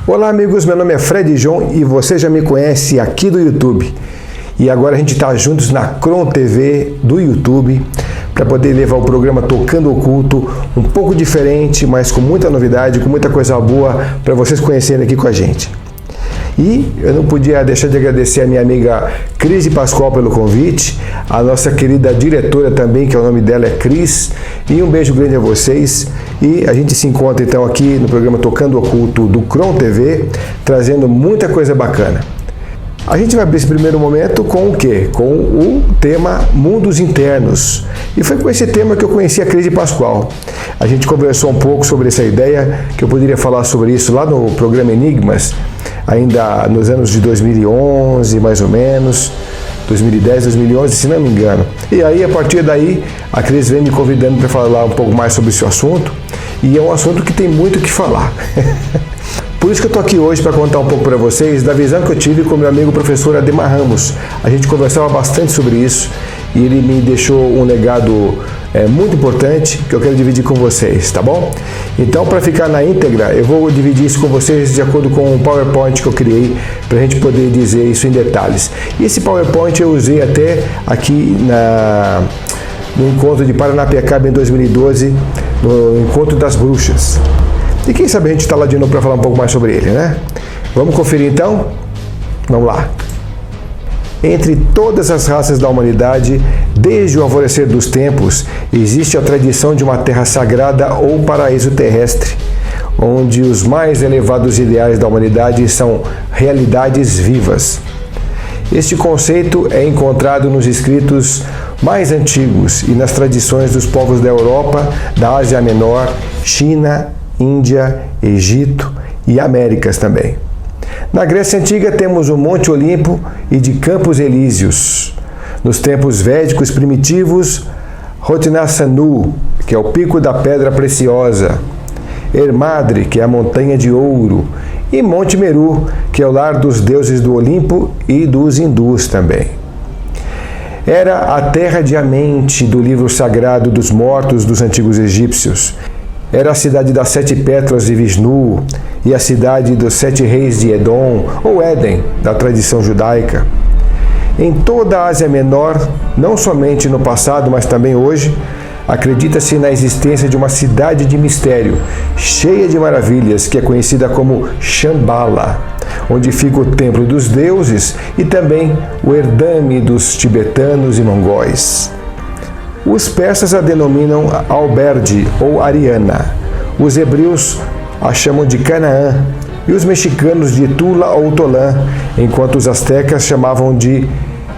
Olá amigos, meu nome é Fred João e você já me conhece aqui do YouTube. E agora a gente está juntos na Cron TV do YouTube para poder levar o programa Tocando Oculto um pouco diferente, mas com muita novidade, com muita coisa boa para vocês conhecerem aqui com a gente. E eu não podia deixar de agradecer a minha amiga Cris Pascoal pelo convite, a nossa querida diretora também, que o nome dela é Cris, e um beijo grande a vocês. E a gente se encontra então aqui no programa Tocando Oculto do Cron TV, trazendo muita coisa bacana. A gente vai abrir esse primeiro momento com o quê? Com o tema Mundos Internos. E foi com esse tema que eu conheci a Cris Pascoal. A gente conversou um pouco sobre essa ideia, que eu poderia falar sobre isso lá no programa Enigmas, ainda nos anos de 2011, mais ou menos, 2010, 2011, se não me engano. E aí, a partir daí, a Cris vem me convidando para falar um pouco mais sobre esse assunto, e é um assunto que tem muito o que falar. Por isso que eu estou aqui hoje para contar um pouco para vocês da visão que eu tive com meu amigo professor Ademar Ramos. A gente conversava bastante sobre isso e ele me deixou um legado muito importante que eu quero dividir com vocês, tá bom? Então, para ficar na íntegra, eu vou dividir isso com vocês de acordo com um PowerPoint que eu criei para a gente poder dizer isso em detalhes. E esse PowerPoint eu usei até aqui no encontro de Paranapiacaba em 2012, no Encontro das Bruxas. E quem sabe a gente está lá de novo para falar um pouco mais sobre ele, né? Vamos conferir então? Vamos lá. Entre todas as raças da humanidade, desde o alvorecer dos tempos, existe a tradição de uma terra sagrada ou paraíso terrestre, onde os mais elevados ideais da humanidade são realidades vivas. Este conceito é encontrado nos escritos mais antigos e nas tradições dos povos da Europa, da Ásia Menor, China, Índia, Egito e Américas também. Na Grécia Antiga temos o Monte Olimpo e de Campos Elíseos. Nos tempos védicos primitivos, Rotnasanu, que é o pico da pedra preciosa, Hermadre, que é a montanha de ouro, e Monte Meru, que é o lar dos deuses do Olimpo e dos hindus também. Era a terra de Amente do livro sagrado dos mortos dos antigos egípcios. Era a cidade das 7 pétalas de Vishnu e a cidade dos 7 reis de Edom, ou Éden, da tradição judaica. Em toda a Ásia Menor, não somente no passado, mas também hoje, acredita-se na existência de uma cidade de mistério, cheia de maravilhas, que é conhecida como Shambhala, onde fica o templo dos deuses e também o Erdame dos tibetanos e mongóis. Os persas a denominam Alberdi ou Ariana, os hebreus a chamam de Canaã e os mexicanos de Tula ou Tolã, enquanto os astecas chamavam de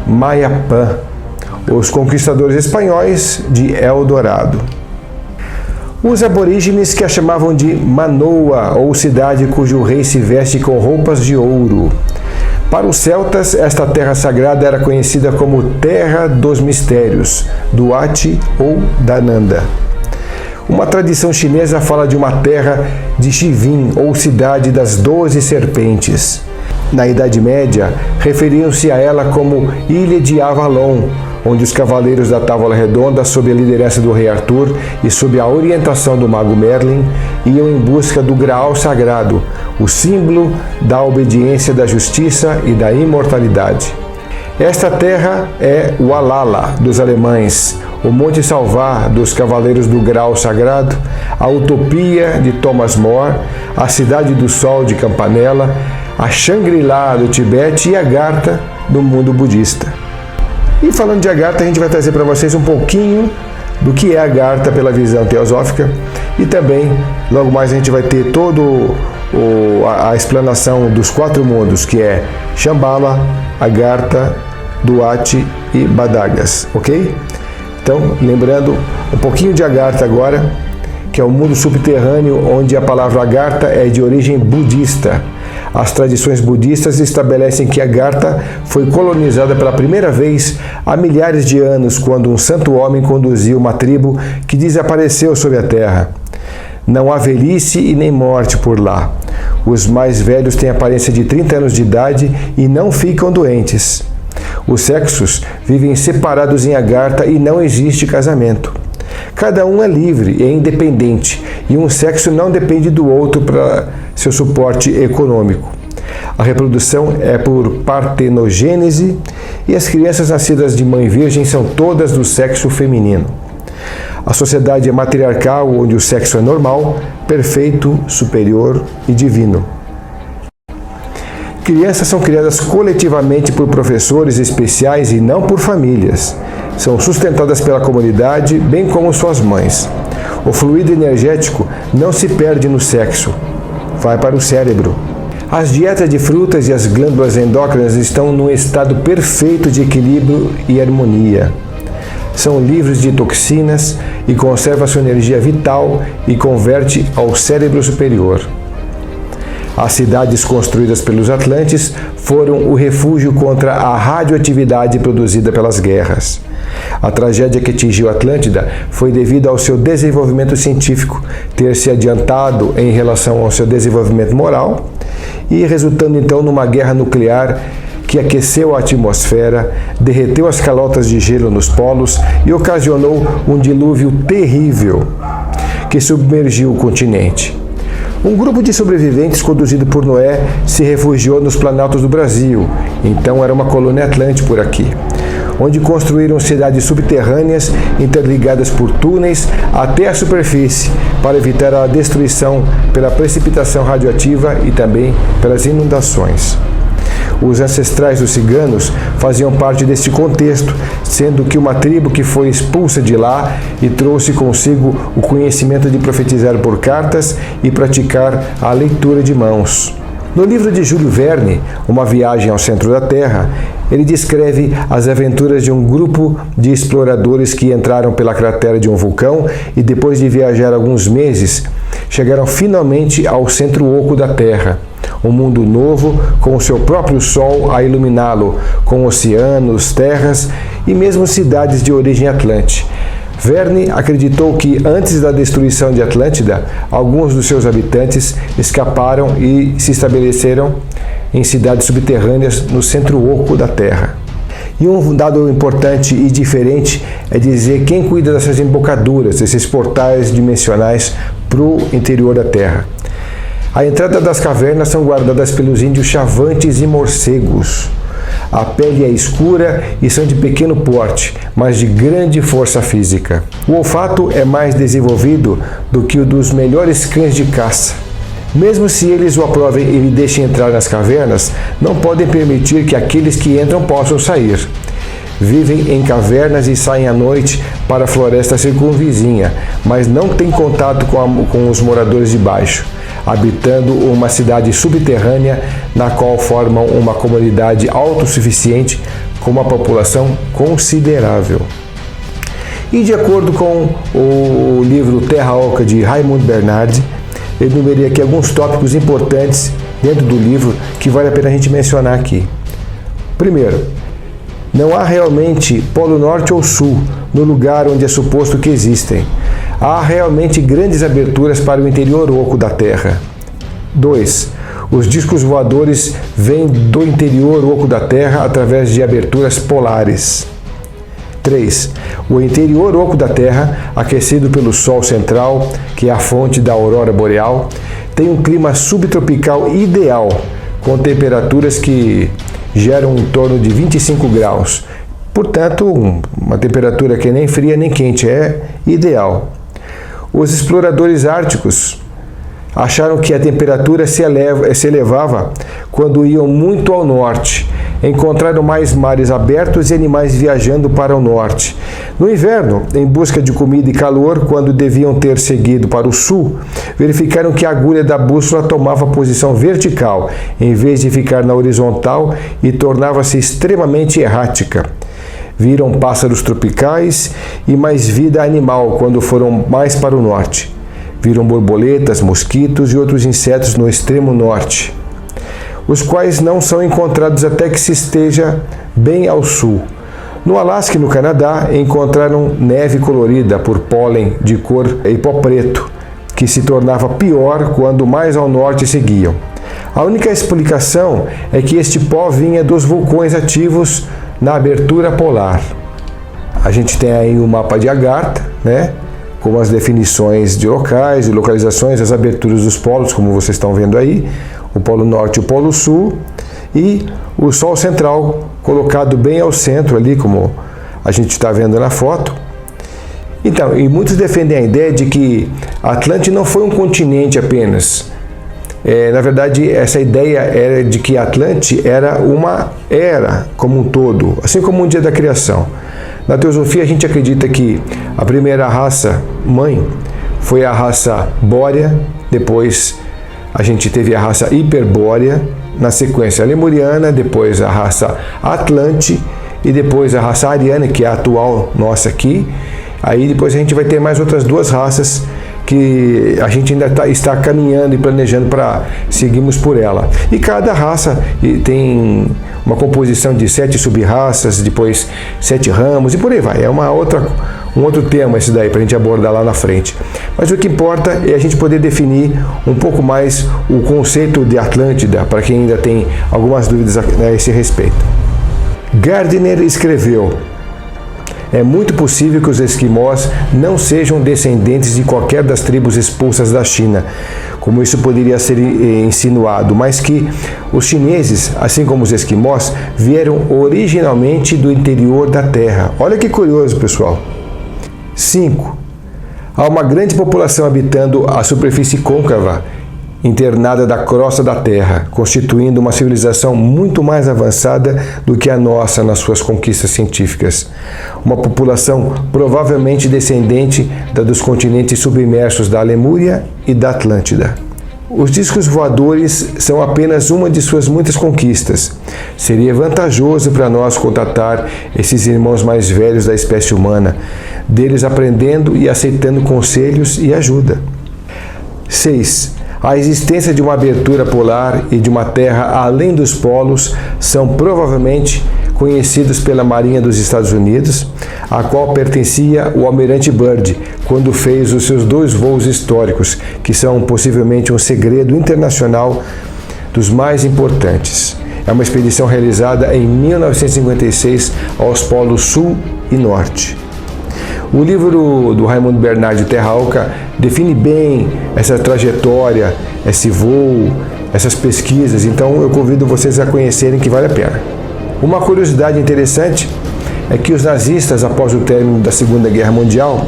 Mayapã, os conquistadores espanhóis de Eldorado. Os aborígenes que a chamavam de Manoa ou cidade cujo rei se veste com roupas de ouro. Para os celtas, esta terra sagrada era conhecida como Terra dos Mistérios, Duat ou Dananda. Uma tradição chinesa fala de uma terra de Shivin, ou cidade das 12 serpentes. Na Idade Média, referiam-se a ela como Ilha de Avalon, onde os cavaleiros da Távola Redonda, sob a liderança do rei Arthur e sob a orientação do mago Merlin, iam em busca do Graal Sagrado, o símbolo da obediência, da justiça e da imortalidade. Esta terra é o Alala, dos alemães, o Monte Salvar, dos Cavaleiros do Graal Sagrado, a Utopia, de Thomas More, a Cidade do Sol, de Campanella, a Shangri-La, do Tibete, e Agartha, do mundo budista. E falando de Agartha, a gente vai trazer para vocês um pouquinho do que é Agartha pela visão teosófica, e também, logo mais, a gente vai ter todo a explanação dos 4 mundos, que é Shambhala, Agartha, Duat e Badagas, ok? Então, lembrando um pouquinho de Agartha agora, que é o mundo subterrâneo, onde a palavra Agartha é de origem budista. As tradições budistas estabelecem que Agartha foi colonizada pela primeira vez há milhares de anos, quando um santo homem conduziu uma tribo que desapareceu sobre a terra. Não há velhice e nem morte por lá. Os mais velhos têm aparência de 30 anos de idade e não ficam doentes. Os sexos vivem separados em Agartha e não existe casamento. Cada um é livre e é independente, e um sexo não depende do outro para seu suporte econômico. A reprodução é por partenogênese e as crianças nascidas de mãe virgem são todas do sexo feminino. A sociedade é matriarcal, onde o sexo é normal, perfeito, superior e divino. Crianças são criadas coletivamente por professores especiais e não por famílias. São sustentadas pela comunidade, bem como suas mães. O fluido energético não se perde no sexo, vai para o cérebro. As dietas de frutas e as glândulas endócrinas estão num estado perfeito de equilíbrio e harmonia. São livres de toxinas e conservam sua energia vital e converte ao cérebro superior. As cidades construídas pelos Atlantes foram o refúgio contra a radioatividade produzida pelas guerras. A tragédia que atingiu Atlântida foi devido ao seu desenvolvimento científico ter se adiantado em relação ao seu desenvolvimento moral e resultando então numa guerra nuclear que aqueceu a atmosfera, derreteu as calotas de gelo nos polos e ocasionou um dilúvio terrível que submergiu o continente. Um grupo de sobreviventes conduzido por Noé se refugiou nos planaltos do Brasil, então era uma colônia atlante por aqui, onde construíram cidades subterrâneas interligadas por túneis até a superfície para evitar a destruição pela precipitação radioativa e também pelas inundações. Os ancestrais dos ciganos faziam parte deste contexto, sendo que uma tribo que foi expulsa de lá e trouxe consigo o conhecimento de profetizar por cartas e praticar a leitura de mãos. No livro de Júlio Verne, Uma Viagem ao Centro da Terra, ele descreve as aventuras de um grupo de exploradores que entraram pela cratera de um vulcão e depois de viajar alguns meses, chegaram finalmente ao centro oco da Terra. Um mundo novo, com o seu próprio sol a iluminá-lo, com oceanos, terras e mesmo cidades de origem atlante. Verne acreditou que, antes da destruição de Atlântida, alguns dos seus habitantes escaparam e se estabeleceram em cidades subterrâneas no centro oco da Terra. E um dado importante e diferente é dizer quem cuida dessas embocaduras, desses portais dimensionais para o interior da Terra. A entrada das cavernas são guardadas pelos índios chavantes e morcegos. A pele é escura e são de pequeno porte, mas de grande força física. O olfato é mais desenvolvido do que o dos melhores cães de caça. Mesmo se eles o aprovem e lhe deixem entrar nas cavernas, não podem permitir que aqueles que entram possam sair. Vivem em cavernas e saem à noite para a floresta circunvizinha, mas não têm contato com os moradores de baixo, habitando uma cidade subterrânea na qual formam uma comunidade autossuficiente com uma população considerável. E de acordo com o livro Terra Oca de Raymond Bernardi, eu enumerei aqui alguns tópicos importantes dentro do livro que vale a pena a gente mencionar aqui. Primeiro, não há realmente Polo Norte ou Sul no lugar onde é suposto que existem. Há realmente grandes aberturas para o interior oco da Terra. 2. Os discos voadores vêm do interior oco da Terra através de aberturas polares. 3. O interior oco da Terra, aquecido pelo Sol central, que é a fonte da aurora boreal, tem um clima subtropical ideal, com temperaturas que geram em torno de 25 graus. Portanto, uma temperatura que nem fria nem quente, é ideal. Os exploradores árticos acharam que a temperatura se elevava quando iam muito ao norte. Encontraram mais mares abertos e animais viajando para o norte. No inverno, em busca de comida e calor, quando deviam ter seguido para o sul, verificaram que a agulha da bússola tomava posição vertical, em vez de ficar na horizontal, e tornava-se extremamente errática. Viram pássaros tropicais e mais vida animal quando foram mais para o norte. Viram borboletas, mosquitos e outros insetos no extremo norte, os quais não são encontrados até que se esteja bem ao sul. No Alasca e no Canadá, encontraram neve colorida por pólen de cor hipó-preto, que se tornava pior quando mais ao norte seguiam. A única explicação é que este pó vinha dos vulcões ativos na abertura polar. A gente tem aí o mapa de Agartha, né? como as definições de locais, de localizações, as aberturas dos polos, como vocês estão vendo aí, o Polo Norte e o Polo Sul, e o Sol Central colocado bem ao centro ali, como a gente está vendo na foto. Então, e muitos defendem a ideia de que a Atlântida não foi um continente apenas. Na verdade, essa ideia era de que a Atlântida era uma era como um todo, assim como um dia da criação. Na teosofia, a gente acredita que a primeira raça mãe foi a raça bórea, depois a gente teve a raça hiperbórea, na sequência a lemuriana, depois a raça Atlante e depois a raça ariana, que é a atual nossa aqui. Aí depois a gente vai ter mais outras duas raças que a gente ainda está caminhando e planejando para seguirmos por ela. E cada raça tem uma composição de 7 sub-raças, depois 7 ramos e por aí vai. É um outro tema esse daí para a gente abordar lá na frente. Mas o que importa é a gente poder definir um pouco mais o conceito de Atlântida, para quem ainda tem algumas dúvidas a esse respeito. Gardner escreveu: é muito possível que os esquimós não sejam descendentes de qualquer das tribos expulsas da China, como isso poderia ser insinuado, mas que os chineses, assim como os esquimós, vieram originalmente do interior da Terra. Olha que curioso, pessoal. 5. Há uma grande população habitando a superfície côncava, internada da crosta da Terra, constituindo uma civilização muito mais avançada do que a nossa nas suas conquistas científicas. Uma população provavelmente descendente da dos continentes submersos da Lemúria e da Atlântida. Os discos voadores são apenas uma de suas muitas conquistas. Seria vantajoso para nós contatar esses irmãos mais velhos da espécie humana, deles aprendendo e aceitando conselhos e ajuda. 6. A existência de uma abertura polar e de uma terra além dos polos são provavelmente conhecidos pela Marinha dos Estados Unidos, a qual pertencia o almirante Byrd, quando fez os seus 2 voos históricos, que são possivelmente um segredo internacional dos mais importantes. É uma expedição realizada em 1956 aos polos Sul e Norte. O livro do Raimundo Bernardi, Terra Oca, define bem essa trajetória, esse voo, essas pesquisas, então eu convido vocês a conhecerem, que vale a pena. Uma curiosidade interessante é que os nazistas, após o término da Segunda Guerra Mundial,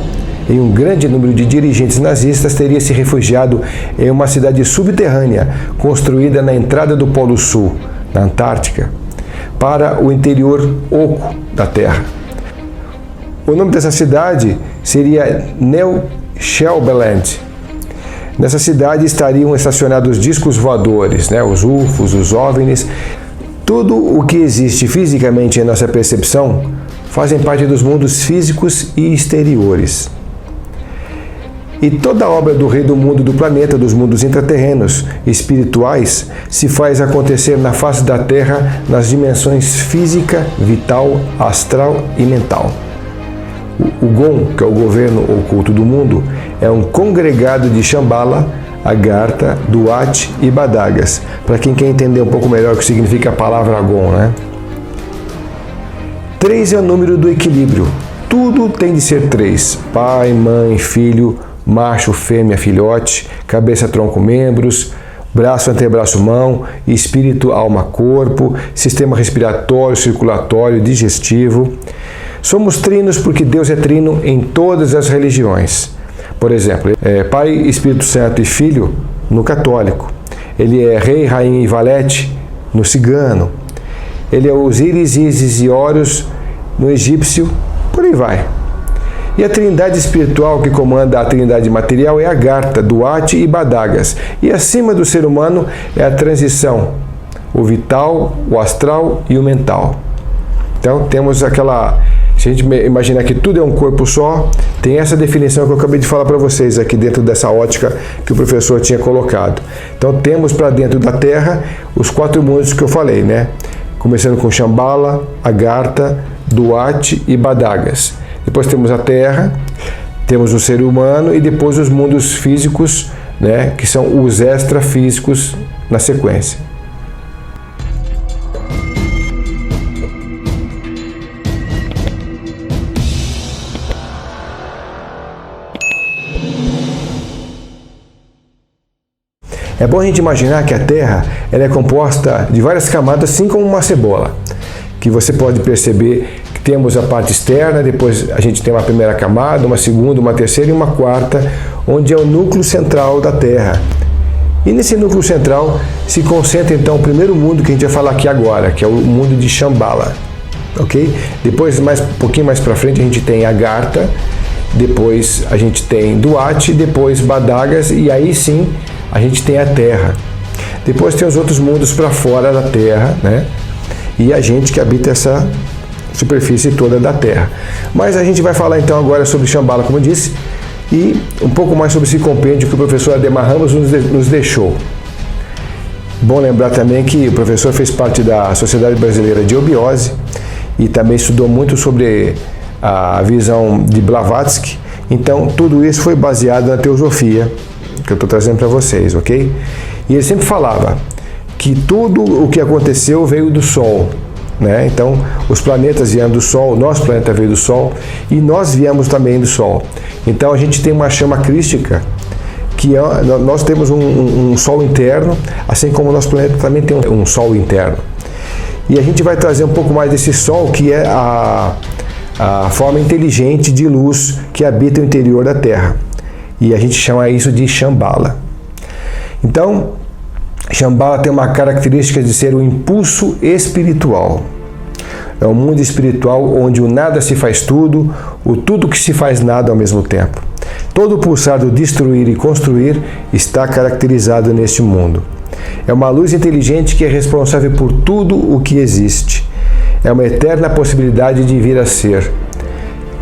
em um grande número de dirigentes nazistas teria se refugiado em uma cidade subterrânea construída na entrada do Polo Sul, na Antártica, para o interior oco da Terra. O nome dessa cidade seria Neuschelbeland. Nessa cidade estariam estacionados discos voadores, os UFOs, os OVNIs. Tudo o que existe fisicamente em nossa percepção fazem parte dos mundos físicos e exteriores. E toda a obra do Rei do Mundo do planeta, dos mundos intraterrenos espirituais, se faz acontecer na face da Terra nas dimensões física, vital, astral e mental. O GOM, que é o governo oculto do mundo, é um congregado de Shambhala, Agartha, Duat e Badagas. Para quem quer entender um pouco melhor o que significa a palavra GOM, 3 é o número do equilíbrio. Tudo tem de ser 3. Pai, mãe, filho, macho, fêmea, filhote, cabeça, tronco, membros, braço, antebraço, mão, espírito, alma, corpo, sistema respiratório, circulatório, digestivo. Somos trinos porque Deus é trino em todas as religiões. Por exemplo, Pai, Espírito Santo e Filho no católico. Ele é Rei, Rainha e Valete no cigano. Ele é Osíris, Ísis e Horus no egípcio. Por aí vai. E a trindade espiritual que comanda a trindade material é Agartha, Duat e Badagas. E acima do ser humano é a transição, o vital, o astral e o mental. Então temos se a gente imaginar que tudo é um corpo só, tem essa definição que eu acabei de falar para vocês aqui dentro dessa ótica que o professor tinha colocado. Então temos para dentro da Terra os 4 mundos que eu falei, Começando com Shambhala, Agartha, Duat e Badagas. Depois temos a Terra, temos o ser humano e depois os mundos físicos, que são os extrafísicos na sequência. É bom a gente imaginar que a Terra ela é composta de várias camadas, assim como uma cebola, que você pode perceber que temos a parte externa, depois a gente tem uma primeira camada, uma segunda, uma terceira e uma quarta, onde é o núcleo central da Terra. E nesse núcleo central se concentra então o primeiro mundo que a gente vai falar aqui agora, que é o mundo de Shambhala, ok? Depois, um pouquinho mais para frente, a gente tem Agartha, depois a gente tem Duat, depois Badagas, e aí sim a gente tem a Terra. Depois tem os outros mundos para fora da Terra, né? E a gente que habita essa superfície toda da Terra. Mas a gente vai falar então agora sobre Shambhala, como eu disse, e um pouco mais sobre esse compêndio que o professor Ademar Ramos nos deixou. Bom lembrar também que o professor fez parte da Sociedade Brasileira de Obiose e também estudou muito sobre a visão de Blavatsky. Então, tudo isso foi baseado na teosofia que eu estou trazendo para vocês, ok? E ele sempre falava que tudo o que aconteceu veio do Sol, né? Então, os planetas vieram do Sol, o nosso planeta veio do Sol e nós viemos também do Sol. Então, a gente tem uma chama crística, que nós temos um Sol interno, assim como o nosso planeta também tem um Sol interno. E a gente vai trazer um pouco mais desse Sol, que é a forma inteligente de luz que habita o interior da Terra. E a gente chama isso de Shambhala. Então, Shambhala tem uma característica de ser um impulso espiritual. É um mundo espiritual onde o nada se faz tudo, o tudo que se faz nada ao mesmo tempo. Todo o pulsar do destruir e construir está caracterizado neste mundo. É uma luz inteligente que é responsável por tudo o que existe. É uma eterna possibilidade de vir a ser.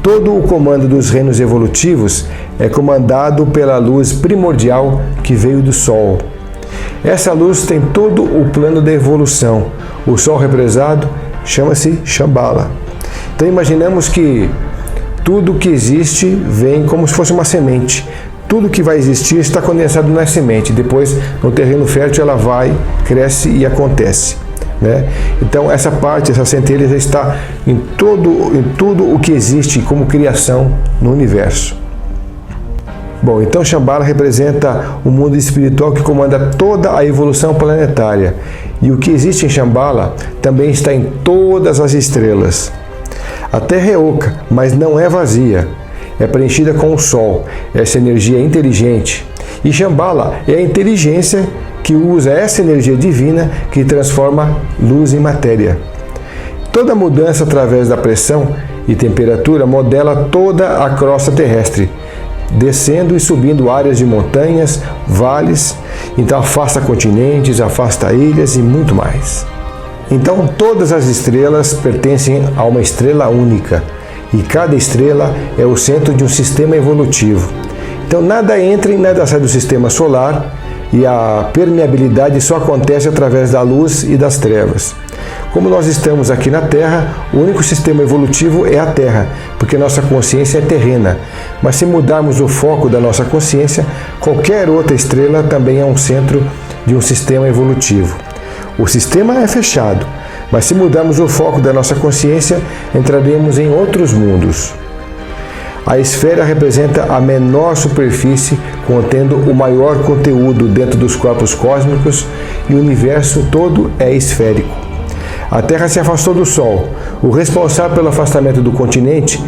Todo o comando dos reinos evolutivos é comandado pela luz primordial que veio do Sol. Essa luz tem todo o plano da evolução. O Sol represado chama-se Shambhala. Então imaginamos que tudo que existe vem como se fosse uma semente. Tudo que vai existir está condensado na semente. Depois, no terreno fértil, ela vai, cresce e acontece, né? Então, essa parte, essa centelha já está em tudo o que existe como criação no universo. Bom, então Shambhala representa o mundo espiritual que comanda toda a evolução planetária. E o que existe em Shambhala também está em todas as estrelas. A Terra é oca, mas não é vazia. É preenchida com o Sol, essa energia é inteligente. E Shambhala é a inteligência que usa essa energia divina que transforma luz em matéria. Toda mudança através da pressão e temperatura modela toda a crosta terrestre, descendo e subindo áreas de montanhas, vales, então afasta continentes, afasta ilhas e muito mais. Então todas as estrelas pertencem a uma estrela única e cada estrela é o centro de um sistema evolutivo. Então nada entra e nada sai do sistema solar e a permeabilidade só acontece através da luz e das trevas. Como nós estamos aqui na Terra, o único sistema evolutivo é a Terra, porque nossa consciência é terrena. Mas se mudarmos o foco da nossa consciência, qualquer outra estrela também é um centro de um sistema evolutivo. O sistema é fechado, mas se mudarmos o foco da nossa consciência, entraremos em outros mundos. A esfera representa a menor superfície, contendo o maior conteúdo dentro dos corpos cósmicos, e o universo todo é esférico. A Terra se afastou do Sol. O responsável pelo afastamento do continente,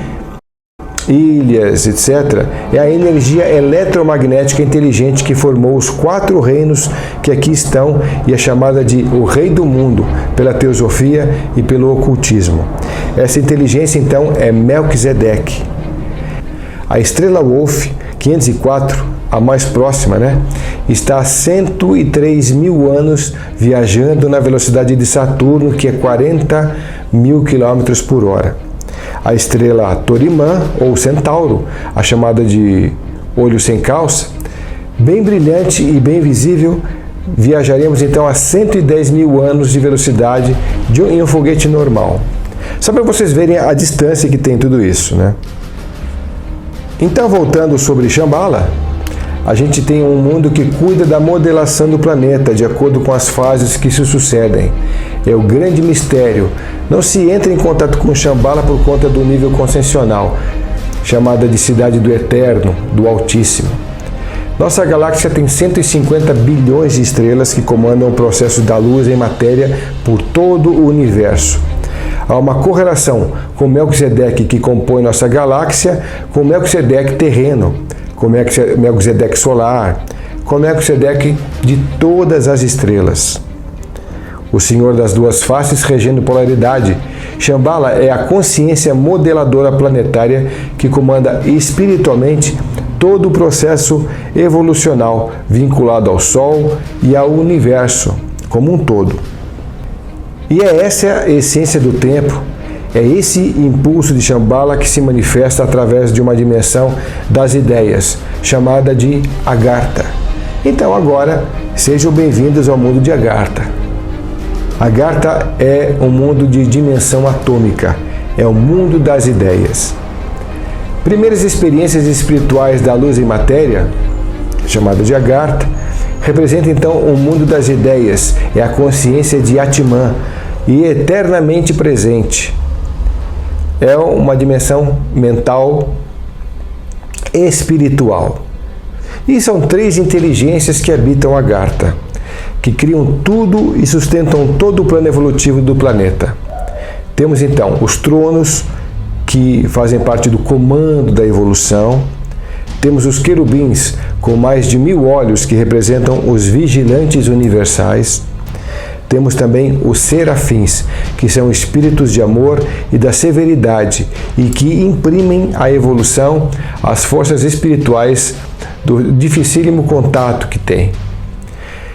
ilhas, etc., é a energia eletromagnética inteligente que formou os 4 reinos que aqui estão e é chamada de o Rei do Mundo, pela teosofia e pelo ocultismo. Essa inteligência, então, é Melquisedeque. A estrela Wolf 504, a mais próxima, está a 103 mil anos viajando na velocidade de Saturno, que é 40 mil km por hora. A estrela Torimã, ou Centauro, a chamada de Olho Sem Calça, bem brilhante e bem visível, viajaremos então a 110 mil anos de velocidade em um foguete normal. Só para vocês verem a distância que tem tudo isso, Então, voltando sobre Shambhala, a gente tem um mundo que cuida da modelação do planeta de acordo com as fases que se sucedem. É o grande mistério. Não se entra em contato com Shambhala por conta do nível consciencial, chamada de cidade do Eterno, do Altíssimo. Nossa galáxia tem 150 bilhões de estrelas que comandam o processo da luz em matéria por todo o universo. Há uma correlação com Melquisedeque, que compõe nossa galáxia, com Melquisedeque terreno, com Melquisedeque solar, com Melquisedeque de todas as estrelas. O Senhor das duas faces regendo polaridade. Shambhala é a consciência modeladora planetária que comanda espiritualmente todo o processo evolucional vinculado ao Sol e ao universo como um todo. E é essa a essência do tempo, é esse impulso de Shambhala que se manifesta através de uma dimensão das ideias, chamada de Agartha. Então agora, sejam bem-vindos ao mundo de Agartha. Agartha é um mundo de dimensão atômica, é o mundo das ideias. Primeiras experiências espirituais da luz em matéria, chamada de Agartha, representa então o mundo das ideias, é a consciência de Atman e eternamente presente. É uma dimensão mental espiritual. E são 3 inteligências que habitam Agartha, que criam tudo e sustentam todo o plano evolutivo do planeta. Temos então os tronos, que fazem parte do comando da evolução. Temos os querubins, com mais de 1000 olhos, que representam os vigilantes universais. Temos também os serafins, que são espíritos de amor e da severidade e que imprimem à evolução as forças espirituais do dificílimo contato que tem.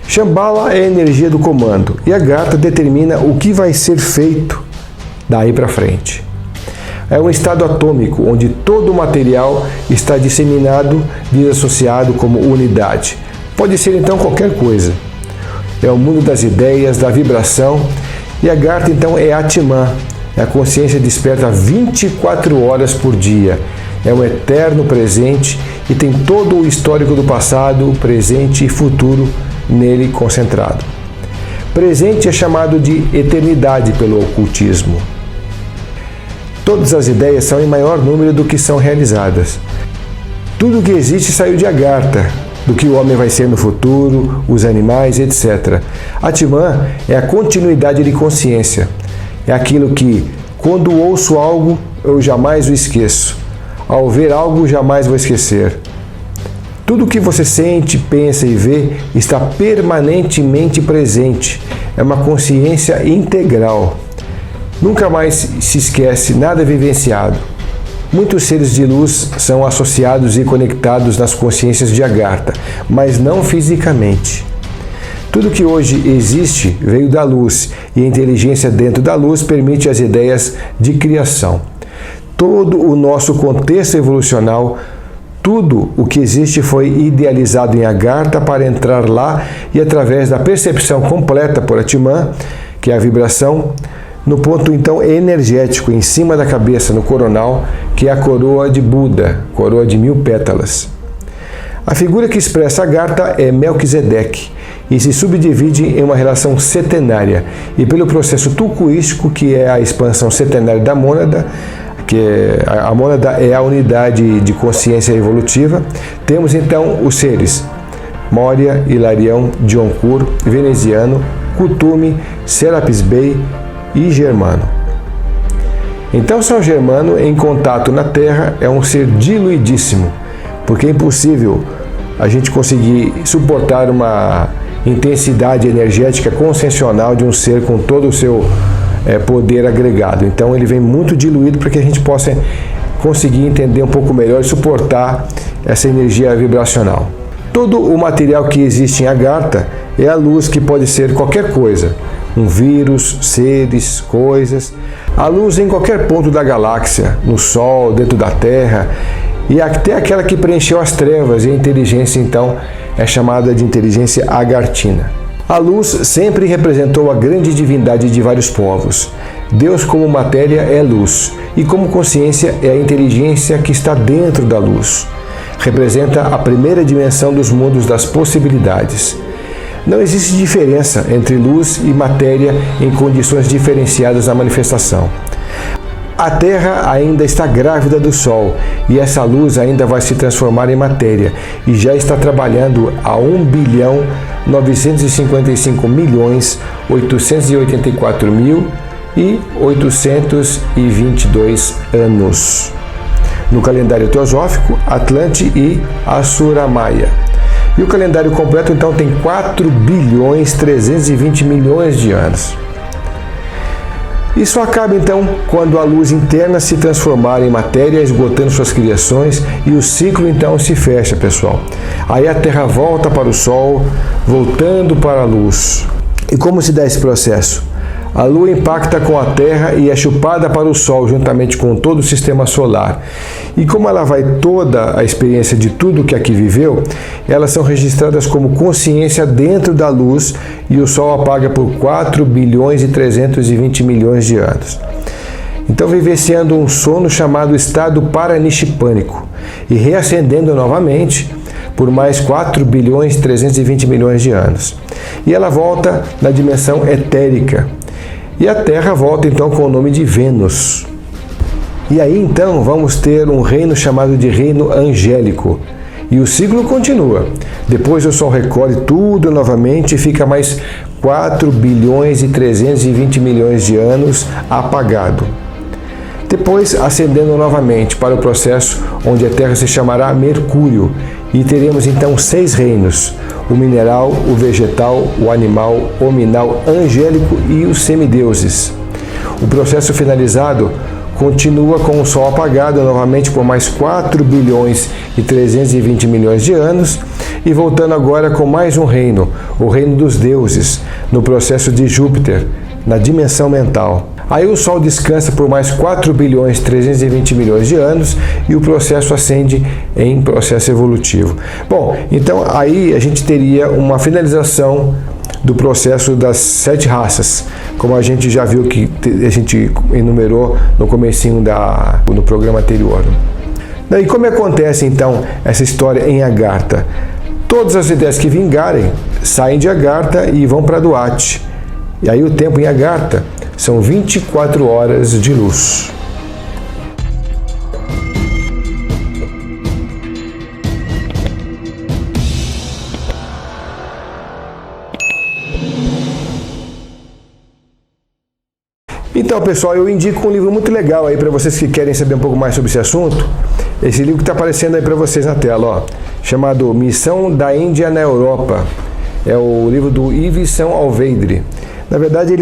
Shambhala é a energia do comando e Agartha determina o que vai ser feito daí para frente. É um estado atômico onde todo o material está disseminado e associado como unidade. Pode ser então qualquer coisa. É o mundo das ideias, da vibração, e Agartha então é Atman, é a consciência desperta 24 horas por dia. É o eterno presente e tem todo o histórico do passado, presente e futuro nele concentrado. Presente é chamado de eternidade pelo ocultismo. Todas as ideias são em maior número do que são realizadas. Tudo que existe saiu de Agartha, do que o homem vai ser no futuro, os animais, etc. Atman é a continuidade de consciência. É aquilo que, quando ouço algo, eu jamais o esqueço. Ao ver algo, jamais vou esquecer. Tudo que você sente, pensa e vê está permanentemente presente. É uma consciência integral. Nunca mais se esquece nada vivenciado. Muitos seres de luz são associados e conectados nas consciências de Agartha, mas não fisicamente. Tudo que hoje existe veio da luz, e a inteligência dentro da luz permite as ideias de criação. Todo o nosso contexto evolucional, tudo o que existe foi idealizado em Agartha para entrar lá e, através da percepção completa por Atman, que é a vibração, no ponto então energético em cima da cabeça, no coronal, que é a coroa de Buda, coroa de 1000 pétalas. A figura que expressa Agartha é Melquisedeque e se subdivide em uma relação setenária, e pelo processo tulcuístico, que é a expansão setenária da mônada, a mônada é a unidade de consciência evolutiva, temos então os seres Moria, Hilarião, Dioncourt, Veneziano, Kuthumi, Serapis Bey e Germano. Então São Germano, em contato na Terra, é um ser diluidíssimo, porque é impossível a gente conseguir suportar uma intensidade energética consciencial de um ser com todo o seu poder agregado. Então ele vem muito diluído para que a gente possa conseguir entender um pouco melhor e suportar essa energia vibracional. Todo o material que existe em Agartha é a luz, que pode ser qualquer coisa. Um vírus, seres, coisas. A luz em qualquer ponto da galáxia, no Sol, dentro da Terra, e até aquela que preencheu as trevas, e a inteligência então é chamada de inteligência agartina. A luz sempre representou a grande divindade de vários povos. Deus como matéria é luz, e como consciência é a inteligência que está dentro da luz. Representa a primeira dimensão dos mundos das possibilidades. Não existe diferença entre luz e matéria em condições diferenciadas na manifestação. A Terra ainda está grávida do Sol e essa luz ainda vai se transformar em matéria e já está trabalhando há 1.955.884.822 anos. No calendário teosófico, Atlante e Assuramaya. E o calendário completo então tem 4.320.000.000 de anos. Isso acaba então quando a luz interna se transformar em matéria, esgotando suas criações, e o ciclo então se fecha, pessoal. Aí a Terra volta para o Sol, voltando para a luz. E como se dá esse processo? A Lua impacta com a Terra e é chupada para o Sol, juntamente com todo o sistema solar. E como ela vai toda a experiência de tudo que aqui viveu, elas são registradas como consciência dentro da luz e o Sol apaga por 4.320.000.000 de anos. Então vivenciando um sono chamado estado paranishipânico e reacendendo novamente por mais 4.320.000.000 de anos. E ela volta na dimensão etérica. E a Terra volta então com o nome de Vênus. E aí então vamos ter um reino chamado de reino angélico. E o ciclo continua. Depois o Sol recolhe tudo novamente e fica mais 4.320.000.000 de anos apagado. Depois ascendendo novamente para o processo onde a Terra se chamará Mercúrio. E teremos então 6 reinos: o mineral, o vegetal, o animal, o hominal, angélico e os semideuses. O processo finalizado continua com o Sol apagado novamente por mais 4.320.000.000 de anos e voltando agora com mais um reino, o reino dos deuses, no processo de Júpiter, na dimensão mental. Aí o Sol descansa por mais 4.320.000.000 de anos e o processo ascende em processo evolutivo. Bom, então aí a gente teria uma finalização do processo das 7 raças, como a gente já viu que a gente enumerou no comecinho no programa anterior. E como acontece então essa história em Agartha? Todas as ideias que vingarem saem de Agartha e vão para Duat. E aí o tempo em Agartha são 24 horas de luz. Então, pessoal, eu indico um livro muito legal aí para vocês que querem saber um pouco mais sobre esse assunto. Esse livro que está aparecendo aí para vocês na tela, ó, chamado Missão da Índia na Europa. É o livro do Yves Saint Alveidre. Na verdade,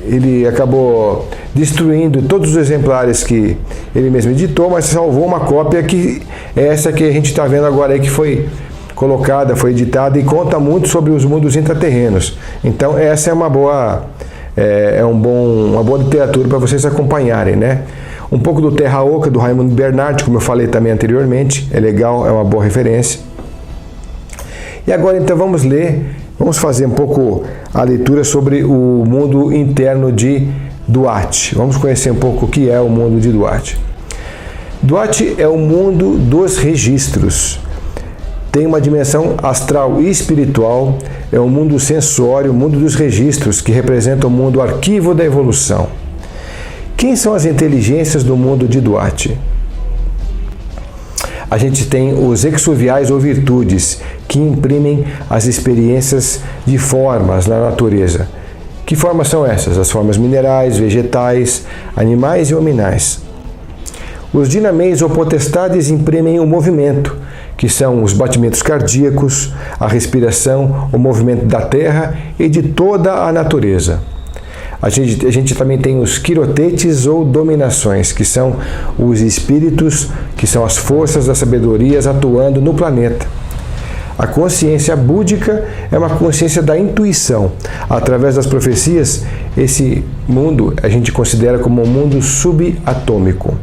ele acabou destruindo todos os exemplares que ele mesmo editou, mas salvou uma cópia que é essa que a gente está vendo agora aí, que foi colocada, foi editada e conta muito sobre os mundos intraterrenos. Então essa é uma boa literatura para vocês acompanharem, né? Um pouco do Terra Oca, do Raymond Bernard, como eu falei também anteriormente, é legal, é uma boa referência. E agora então vamos fazer um pouco a leitura sobre o mundo interno de Duat. Vamos conhecer um pouco o que é o mundo de Duat. Duat é o mundo dos registros. Tem uma dimensão astral e espiritual, é o mundo sensório, o mundo dos registros, que representa o mundo arquivo da evolução. Quem são as inteligências do mundo de Duat? A gente tem os exuviais ou virtudes, que imprimem as experiências de formas na natureza. Que formas são essas? As formas minerais, vegetais, animais e hominais. Os dinameis ou potestades imprimem o movimento, que são os batimentos cardíacos, a respiração, o movimento da terra e de toda a natureza. A gente também tem os quirotetes ou dominações, que são os espíritos, que são as forças das sabedorias atuando no planeta. A consciência búdica é uma consciência da intuição. Através das profecias, esse mundo a gente considera como um mundo subatômico.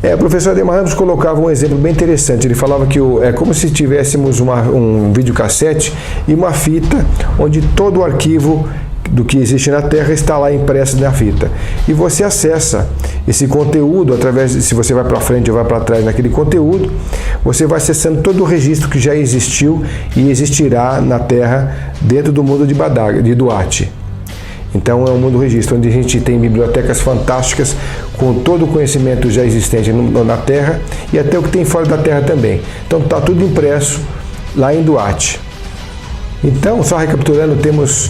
O professor Ademar Ramos colocava um exemplo bem interessante. Ele falava que é como se tivéssemos um videocassete e uma fita onde todo o arquivo do que existe na Terra está lá impresso na fita. E você acessa esse conteúdo através, se você vai para frente ou vai para trás naquele conteúdo, você vai acessando todo o registro que já existiu e existirá na Terra dentro do mundo de Duat. Então é um mundo registro, onde a gente tem bibliotecas fantásticas com todo o conhecimento já existente na Terra e até o que tem fora da Terra também. Então está tudo impresso lá em Duat. Então, só recapitulando, temos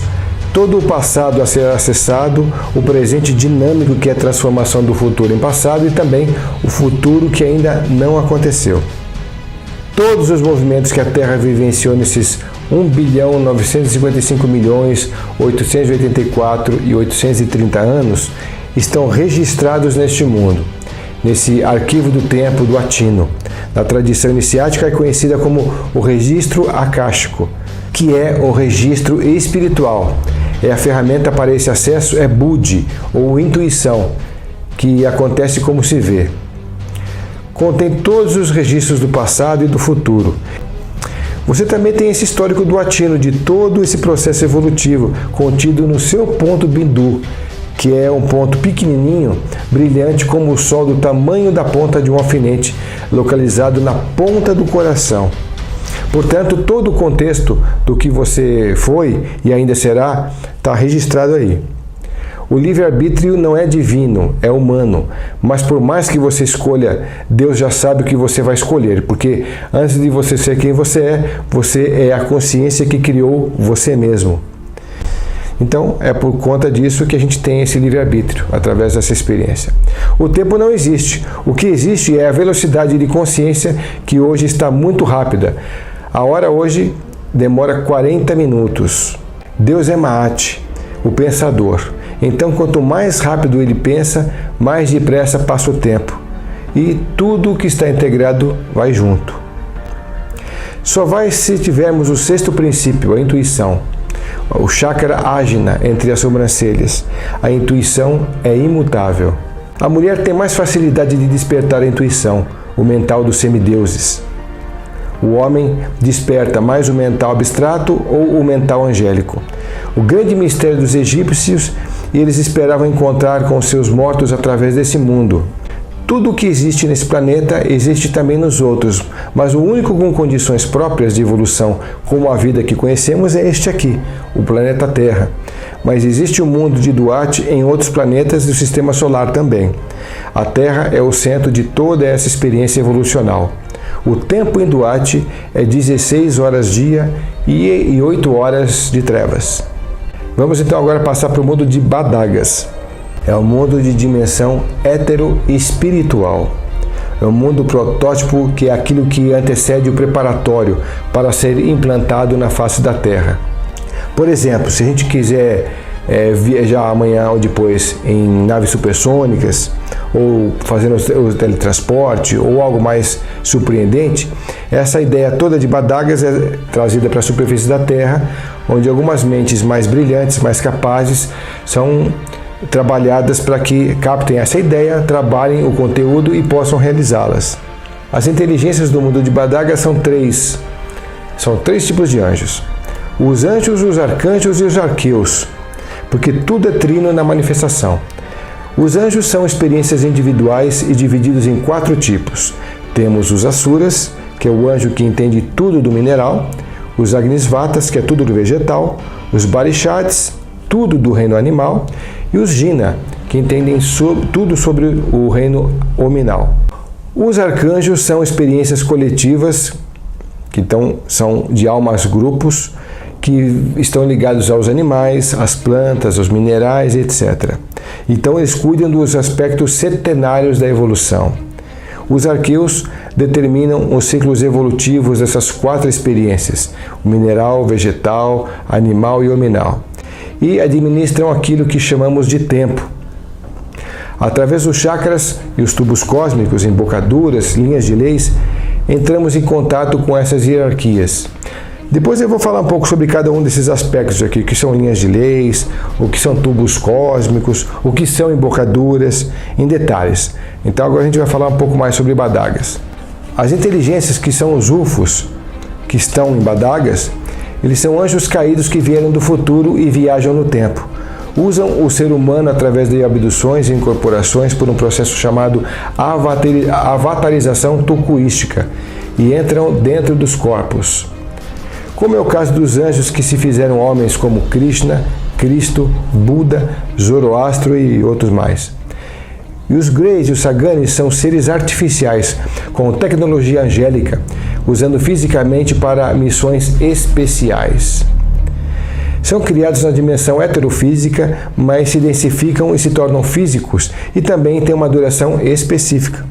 todo o passado a ser acessado, o presente dinâmico que é a transformação do futuro em passado e também o futuro que ainda não aconteceu. Todos os movimentos que a Terra vivenciou nesses 1.955.884.830 anos estão registrados neste mundo, nesse arquivo do tempo do Atino. Na tradição iniciática é conhecida como o registro akáshico, que é o registro espiritual. A ferramenta para esse acesso é Budi, ou intuição, que acontece como se vê. Contém todos os registros do passado e do futuro. Você também tem esse histórico do Atino, de todo esse processo evolutivo, contido no seu ponto Bindu, que é um ponto pequenininho, brilhante como o sol, do tamanho da ponta de um alfinete, localizado na ponta do coração. Portanto, todo o contexto do que você foi e ainda será está registrado aí. O livre-arbítrio não é divino, é humano, mas por mais que você escolha, Deus já sabe o que você vai escolher, porque antes de você ser quem você é a consciência que criou você mesmo. Então, é por conta disso que a gente tem esse livre-arbítrio, através dessa experiência. O tempo não existe. O que existe é a velocidade de consciência, que hoje está muito rápida. A hora hoje demora 40 minutos. Deus é Maat, o pensador. Então, quanto mais rápido ele pensa, mais depressa passa o tempo. E tudo que está integrado vai junto. Só vai se tivermos o sexto princípio, a intuição. O chakra ágina entre as sobrancelhas. A intuição é imutável. A mulher tem mais facilidade de despertar a intuição, o mental dos semideuses. O homem desperta mais o mental abstrato ou o mental angélico. O grande mistério dos egípcios, eles esperavam encontrar com seus mortos através desse mundo. Tudo o que existe nesse planeta existe também nos outros, mas o único com condições próprias de evolução, como a vida que conhecemos, é este aqui, o planeta Terra. Mas existe um mundo de Duat em outros planetas do Sistema Solar também. A Terra é o centro de toda essa experiência evolucional. O tempo em Duat é 16 horas dia e 8 horas de trevas. Vamos então agora passar para o mundo de Badagas. É um mundo de dimensão hétero-espiritual. É um mundo protótipo, que é aquilo que antecede o preparatório para ser implantado na face da Terra. Por exemplo, se a gente quiser viajar amanhã ou depois em naves supersônicas, ou fazendo o teletransporte, ou algo mais surpreendente, essa ideia toda de Badagas é trazida para a superfície da Terra, onde algumas mentes mais brilhantes, mais capazes, são trabalhadas para que captem essa ideia, trabalhem o conteúdo e possam realizá-las. As inteligências do mundo de Badagas são três tipos de anjos. Os anjos, os arcanjos e os arqueus, porque tudo é trino na manifestação. Os anjos são experiências individuais e divididos em 4 tipos. Temos os asuras, que é o anjo que entende tudo do mineral, os agnisvatas, que é tudo do vegetal, os barishats, tudo do reino animal, e os jina, que entendem tudo sobre o reino hominal. Os arcanjos são experiências coletivas, que então são de almas grupos, que estão ligados aos animais, às plantas, aos minerais, etc. Então eles cuidam dos aspectos setenários da evolução. Os arqueus determinam os ciclos evolutivos dessas 4 experiências, o mineral, vegetal, animal e hominal, e administram aquilo que chamamos de tempo. Através dos chakras e os tubos cósmicos, embocaduras, linhas de leis, entramos em contato com essas hierarquias. Depois eu vou falar um pouco sobre cada um desses aspectos aqui, o que são linhas de leis, o que são tubos cósmicos, o que são embocaduras, em detalhes. Então agora a gente vai falar um pouco mais sobre Badagas. As inteligências que são os UFOs, que estão em Badagas, eles são anjos caídos que vieram do futuro e viajam no tempo. Usam o ser humano através de abduções e incorporações por um processo chamado avatarização tucuística e entram dentro dos corpos. Como é o caso dos anjos que se fizeram homens como Krishna, Cristo, Buda, Zoroastro e outros mais. E os Greys e os Saganes são seres artificiais, com tecnologia angélica, usando fisicamente para missões especiais. São criados na dimensão heterofísica, mas se densificam e se tornam físicos, e também têm uma duração específica.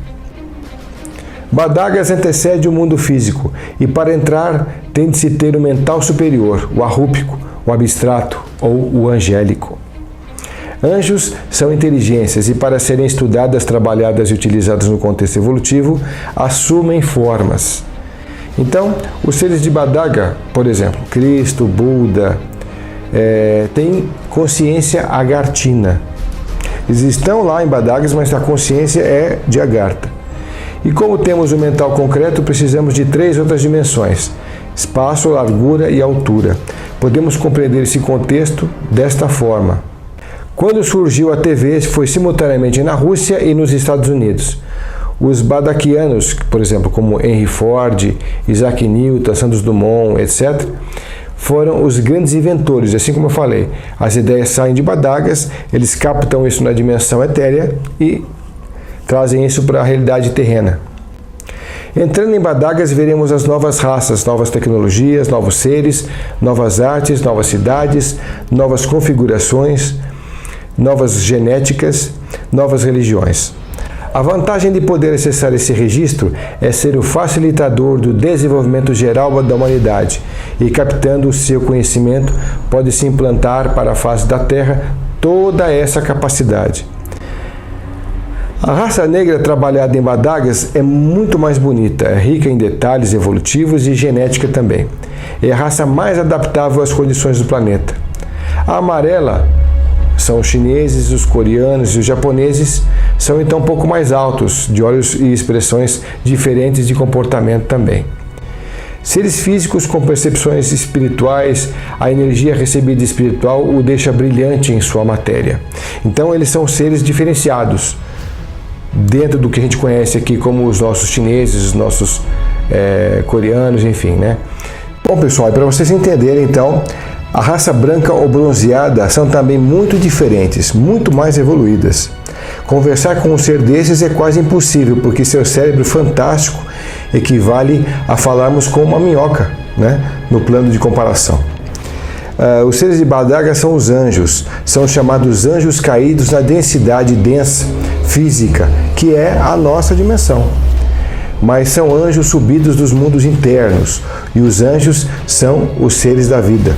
Badagas antecede o mundo físico, e para entrar tem de se ter o mental superior, o arrúpico, o abstrato ou o angélico. Anjos são inteligências e, para serem estudadas, trabalhadas e utilizadas no contexto evolutivo, assumem formas. Então, os seres de Badaga, por exemplo, Cristo, Buda, têm consciência agartina. Eles estão lá em Badagas, mas a consciência é de Agartha. E como temos o mental concreto, precisamos de 3 outras dimensões: espaço, largura e altura. Podemos compreender esse contexto desta forma. Quando surgiu a TV, foi simultaneamente na Rússia e nos Estados Unidos. Os badaquianos, por exemplo, como Henry Ford, Isaac Newton, Santos Dumont, etc., foram os grandes inventores. Assim como eu falei, as ideias saem de Badagas, eles captam isso na dimensão etérea e trazem isso para a realidade terrena. Entrando em Badagas, veremos as novas raças, novas tecnologias, novos seres, novas artes, novas cidades, novas configurações, novas genéticas, novas religiões. A vantagem de poder acessar esse registro é ser o facilitador do desenvolvimento geral da humanidade e, captando o seu conhecimento, pode-se implantar para a face da Terra toda essa capacidade. A raça negra trabalhada em Badagas é muito mais bonita, é rica em detalhes evolutivos e genética também. É a raça mais adaptável às condições do planeta. A amarela são os chineses, os coreanos e os japoneses, são então um pouco mais altos, de olhos e expressões diferentes de comportamento também. Seres físicos com percepções espirituais, a energia recebida espiritual o deixa brilhante em sua matéria. Então eles são seres diferenciados, dentro do que a gente conhece aqui como os nossos chineses, os nossos coreanos, enfim, né? Bom, pessoal, e para vocês entenderem então, a raça branca ou bronzeada são também muito diferentes, muito mais evoluídas. Conversar com um ser desses é quase impossível, porque seu cérebro fantástico equivale a falarmos com uma minhoca, né? No plano de comparação. Os seres de Badaga são os anjos, são chamados anjos caídos na densidade densa, física, que é a nossa dimensão. Mas são anjos subidos dos mundos internos, e os anjos são os seres da vida.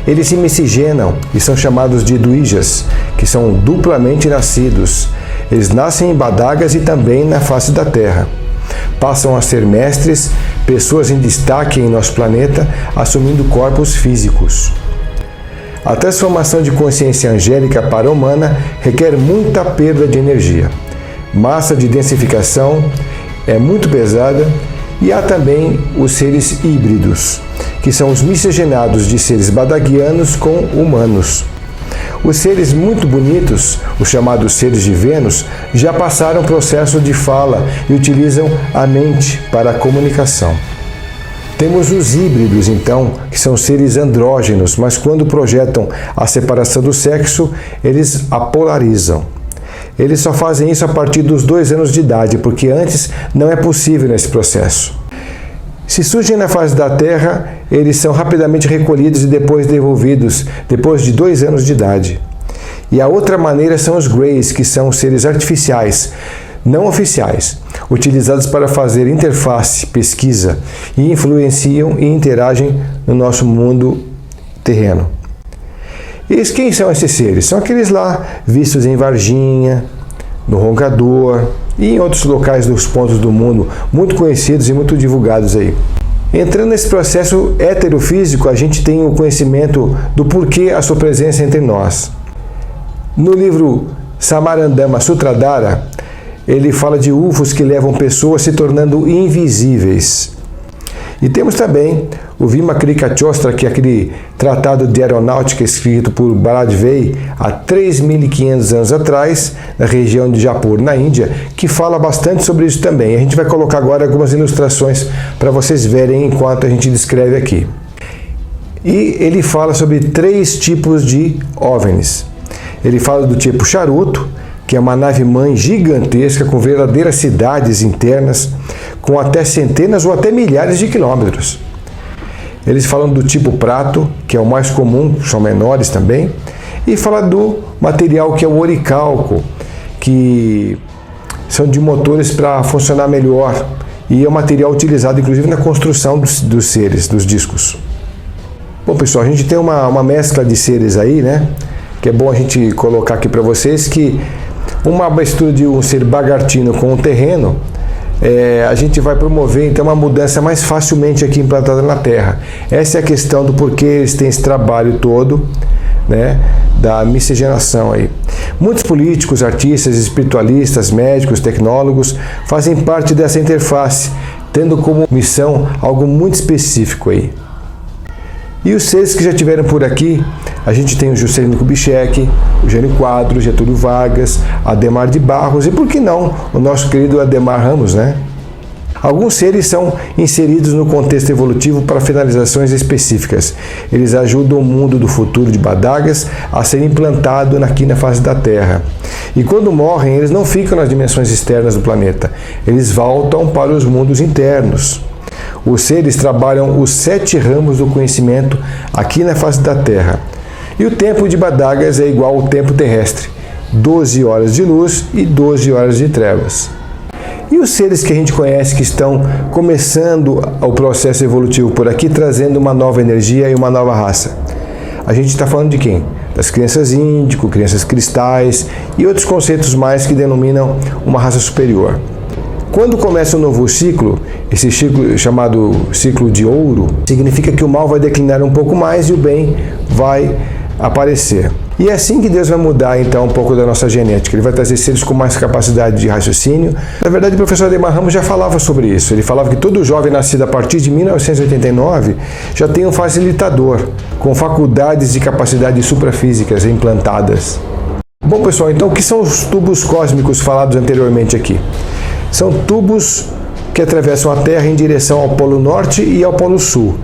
Eles se miscigenam e são chamados de duijas, que são duplamente nascidos. Eles nascem em Badagas e também na face da Terra. Passam a ser mestres, pessoas em destaque em nosso planeta, assumindo corpos físicos. A transformação de consciência angélica para a humana requer muita perda de energia. Massa de densificação é muito pesada e há também os seres híbridos, que são os miscigenados de seres badaguianos com humanos. Os seres muito bonitos, os chamados seres de Vênus, já passaram o processo de fala e utilizam a mente para a comunicação. Temos os híbridos, então, que são seres andrógenos, mas quando projetam a separação do sexo, eles a polarizam. Eles só fazem isso a partir dos 2 anos de idade, porque antes não é possível nesse processo. Se surgem na face da Terra, eles são rapidamente recolhidos e depois devolvidos, depois de 2 anos de idade. E a outra maneira são os Greys, que são seres artificiais, não oficiais, utilizados para fazer interface, pesquisa, e influenciam e interagem no nosso mundo terreno. E quem são esses seres? São aqueles lá, vistos em Varginha, no Roncador e em outros locais dos pontos do mundo, muito conhecidos e muito divulgados aí. Entrando nesse processo heterofísico, a gente tem o conhecimento do porquê a sua presença entre nós. No livro Samarandama Sutradhara, ele fala de UFOs que levam pessoas se tornando invisíveis. E temos também o Vimakrika Chostra, que é aquele tratado de aeronáutica escrito por Bharadvai há 3.500 anos atrás, na região de Jaipur, na Índia, que fala bastante sobre isso também. A gente vai colocar agora algumas ilustrações para vocês verem enquanto a gente descreve aqui. E ele fala sobre 3 tipos de OVNIs. Ele fala do tipo charuto, que é uma nave-mãe gigantesca com verdadeiras cidades internas, com até centenas ou até milhares de quilômetros. Eles falam do tipo prato, que é o mais comum, são menores também, e fala do material que é o oricalco, que são de motores para funcionar melhor, e é um material utilizado inclusive na construção dos seres, dos discos. Bom pessoal, a gente tem uma mescla de seres aí, né? Que é bom a gente colocar aqui para vocês que uma mistura de um ser bagartino com um terreno, a gente vai promover então uma mudança mais facilmente aqui implantada na Terra. Essa é a questão do porquê eles têm esse trabalho todo, né, da miscigenação aí. Muitos políticos, artistas, espiritualistas, médicos, tecnólogos fazem parte dessa interface, tendo como missão algo muito específico aí. E os seres que já tiveram por aqui, a gente tem o Juscelino Kubitschek, o Jânio Quadros, Getúlio Vargas, Adhemar de Barros e, por que não, o nosso querido Adhemar Ramos, né? Alguns seres são inseridos no contexto evolutivo para finalizações específicas. Eles ajudam o mundo do futuro de Badagas a ser implantado aqui na face da Terra. E quando morrem, eles não ficam nas dimensões externas do planeta. Eles voltam para os mundos internos. Os seres trabalham os 7 ramos do conhecimento aqui na face da Terra. E o tempo de Badagas é igual ao tempo terrestre, 12 horas de luz e 12 horas de trevas. E os seres que a gente conhece que estão começando o processo evolutivo por aqui, trazendo uma nova energia e uma nova raça? A gente está falando de quem? Das crianças índico, crianças cristais e outros conceitos mais que denominam uma raça superior. Quando começa um novo ciclo, esse ciclo chamado ciclo de ouro, significa que o mal vai declinar um pouco mais e o bem vai aparecer. E é assim que Deus vai mudar então um pouco da nossa genética. Ele vai trazer seres com mais capacidade de raciocínio. Na verdade, o professor Adhemar Ramos já falava sobre isso. Ele falava que todo jovem nascido a partir de 1989 já tem um facilitador, com faculdades e capacidades suprafísicas implantadas. Bom pessoal, então o que são os tubos cósmicos falados anteriormente aqui? São tubos que atravessam a Terra em direção ao Polo Norte e ao Polo Sul.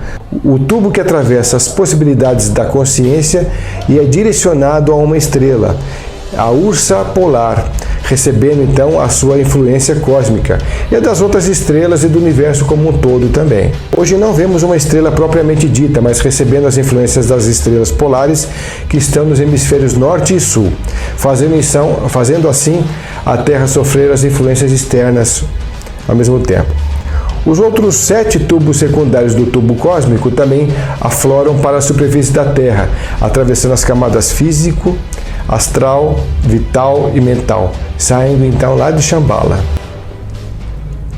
O tubo que atravessa as possibilidades da consciência e é direcionado a uma estrela, a Ursa Polar, recebendo então a sua influência cósmica e a das outras estrelas e do universo como um todo também. Hoje não vemos uma estrela propriamente dita, mas recebendo as influências das estrelas polares que estão nos hemisférios Norte e Sul, fazendo assim a Terra sofrer as influências externas ao mesmo tempo. Os outros 7 tubos secundários do tubo cósmico também afloram para a superfície da Terra, atravessando as camadas físico, astral, vital e mental, saindo então lá de Shambhala.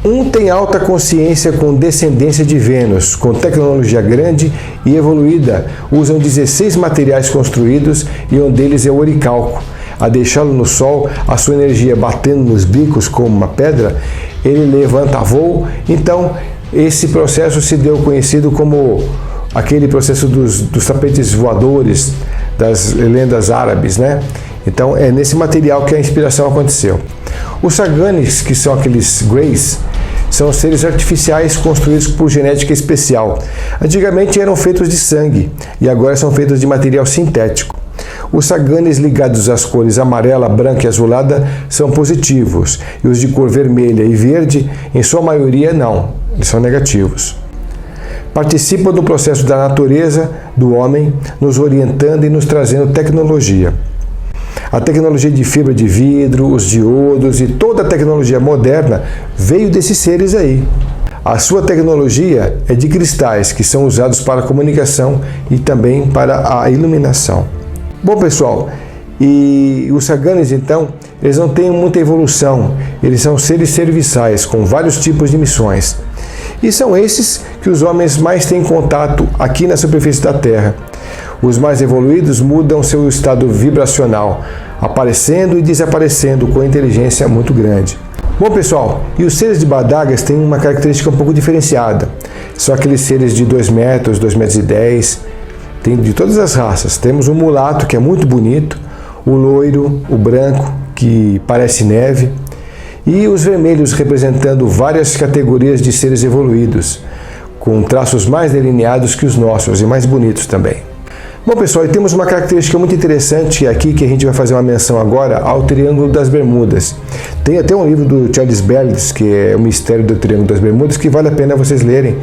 Um tem alta consciência com descendência de Vênus, com tecnologia grande e evoluída, usam 16 materiais construídos e um deles é o oricalco. A deixá-lo no Sol, a sua energia batendo nos bicos como uma pedra, ele levanta voo. Então, esse processo se deu conhecido como aquele processo dos tapetes voadores, das lendas árabes, né? Então, é nesse material que a inspiração aconteceu. Os Saganes, que são aqueles Greys, são seres artificiais construídos por genética especial. Antigamente eram feitos de sangue e agora são feitos de material sintético. Os Saganes ligados às cores amarela, branca e azulada são positivos, e os de cor vermelha e verde, em sua maioria, não, eles são negativos. Participam do processo da natureza, do homem, nos orientando e nos trazendo tecnologia. A tecnologia de fibra de vidro, os diodos e toda a tecnologia moderna veio desses seres aí. A sua tecnologia é de cristais, que são usados para a comunicação e também para a iluminação. Bom pessoal, e os Saganes então, eles não têm muita evolução, eles são seres serviçais com vários tipos de missões. E são esses que os homens mais têm contato aqui na superfície da Terra. Os mais evoluídos mudam seu estado vibracional, aparecendo e desaparecendo com inteligência muito grande. Bom pessoal, e os seres de Badagas têm uma característica um pouco diferenciada. São aqueles seres de 2 metros, 2,10 metros, tem de todas as raças. Temos o mulato, que é muito bonito, o loiro, o branco, que parece neve, e os vermelhos representando várias categorias de seres evoluídos, com traços mais delineados que os nossos e mais bonitos também. Bom, pessoal, e temos uma característica muito interessante aqui que a gente vai fazer uma menção agora ao Triângulo das Bermudas. Tem até um livro do Charles Berlitz, que é O Mistério do Triângulo das Bermudas, que vale a pena vocês lerem.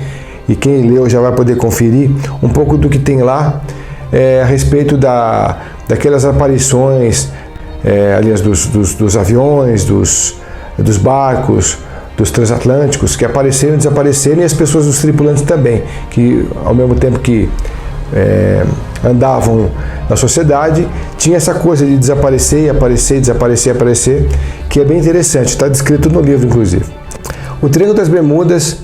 E quem leu já vai poder conferir um pouco do que tem lá a respeito daquelas aparições, aliás, dos aviões, dos barcos, dos transatlânticos que apareceram e desapareceram, e as pessoas, os tripulantes também, que ao mesmo tempo que andavam na sociedade, tinha essa coisa de desaparecer e aparecer, desaparecer e aparecer, que é bem interessante, está descrito no livro, inclusive. O Triângulo das Bermudas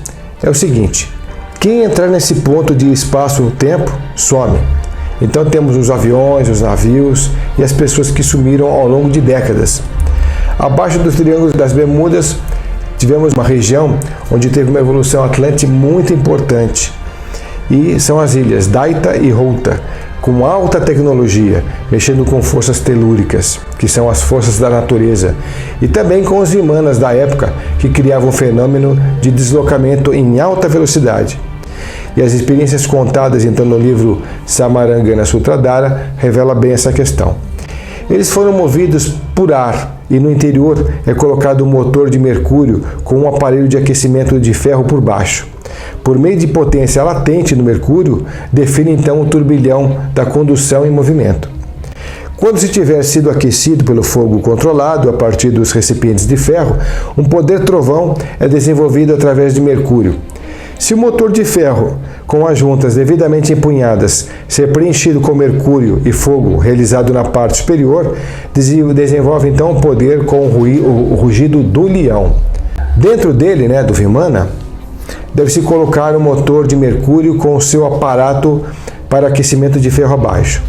é o seguinte: quem entrar nesse ponto de espaço-tempo, some. Então temos os aviões, os navios e as pessoas que sumiram ao longo de décadas. Abaixo do Triângulo das Bermudas, tivemos uma região onde teve uma evolução atlântica muito importante. E são as ilhas Daita e Routa, com alta tecnologia, mexendo com forças telúricas, que são as forças da natureza, e também com os vimanas da época, que criavam um fenômeno de deslocamento em alta velocidade. E as experiências contadas então no livro Samarangana Sutradhara revela bem essa questão. Eles foram movidos por ar e no interior é colocado um motor de mercúrio com um aparelho de aquecimento de ferro por baixo. Por meio de potência latente no mercúrio, define então o turbilhão da condução em movimento. Quando se tiver sido aquecido pelo fogo controlado a partir dos recipientes de ferro, um poder trovão é desenvolvido através de mercúrio. Se o motor de ferro, com as juntas devidamente empunhadas, ser preenchido com mercúrio e fogo realizado na parte superior, desenvolve então o poder com o rugido do leão. Dentro dele, do Vimana, deve-se colocar um motor de mercúrio com o seu aparato para aquecimento de ferro abaixo.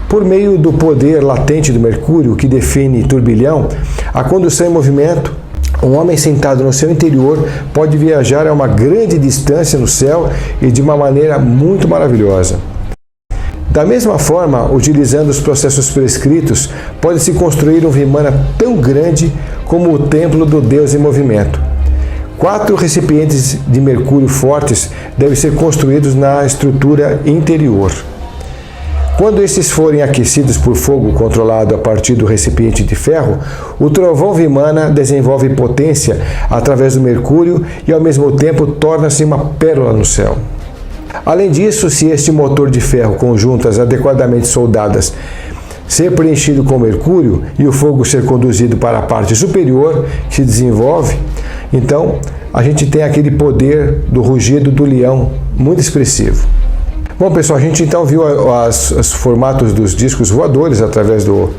Por meio do poder latente do mercúrio, que define turbilhão, a condução em movimento, um homem sentado no seu interior pode viajar a uma grande distância no céu e de uma maneira muito maravilhosa. Da mesma forma, utilizando os processos prescritos, pode-se construir um Vimana tão grande como o templo do Deus em movimento. 4 recipientes de mercúrio fortes devem ser construídos na estrutura interior. Quando estes forem aquecidos por fogo controlado a partir do recipiente de ferro, o trovão Vimana desenvolve potência através do mercúrio e ao mesmo tempo torna-se uma pérola no céu. Além disso, se este motor de ferro com juntas adequadamente soldadas ser preenchido com mercúrio e o fogo ser conduzido para a parte superior que se desenvolve, então a gente tem aquele poder do rugido do leão muito expressivo. Bom, pessoal, a gente então viu os formatos dos discos voadores através do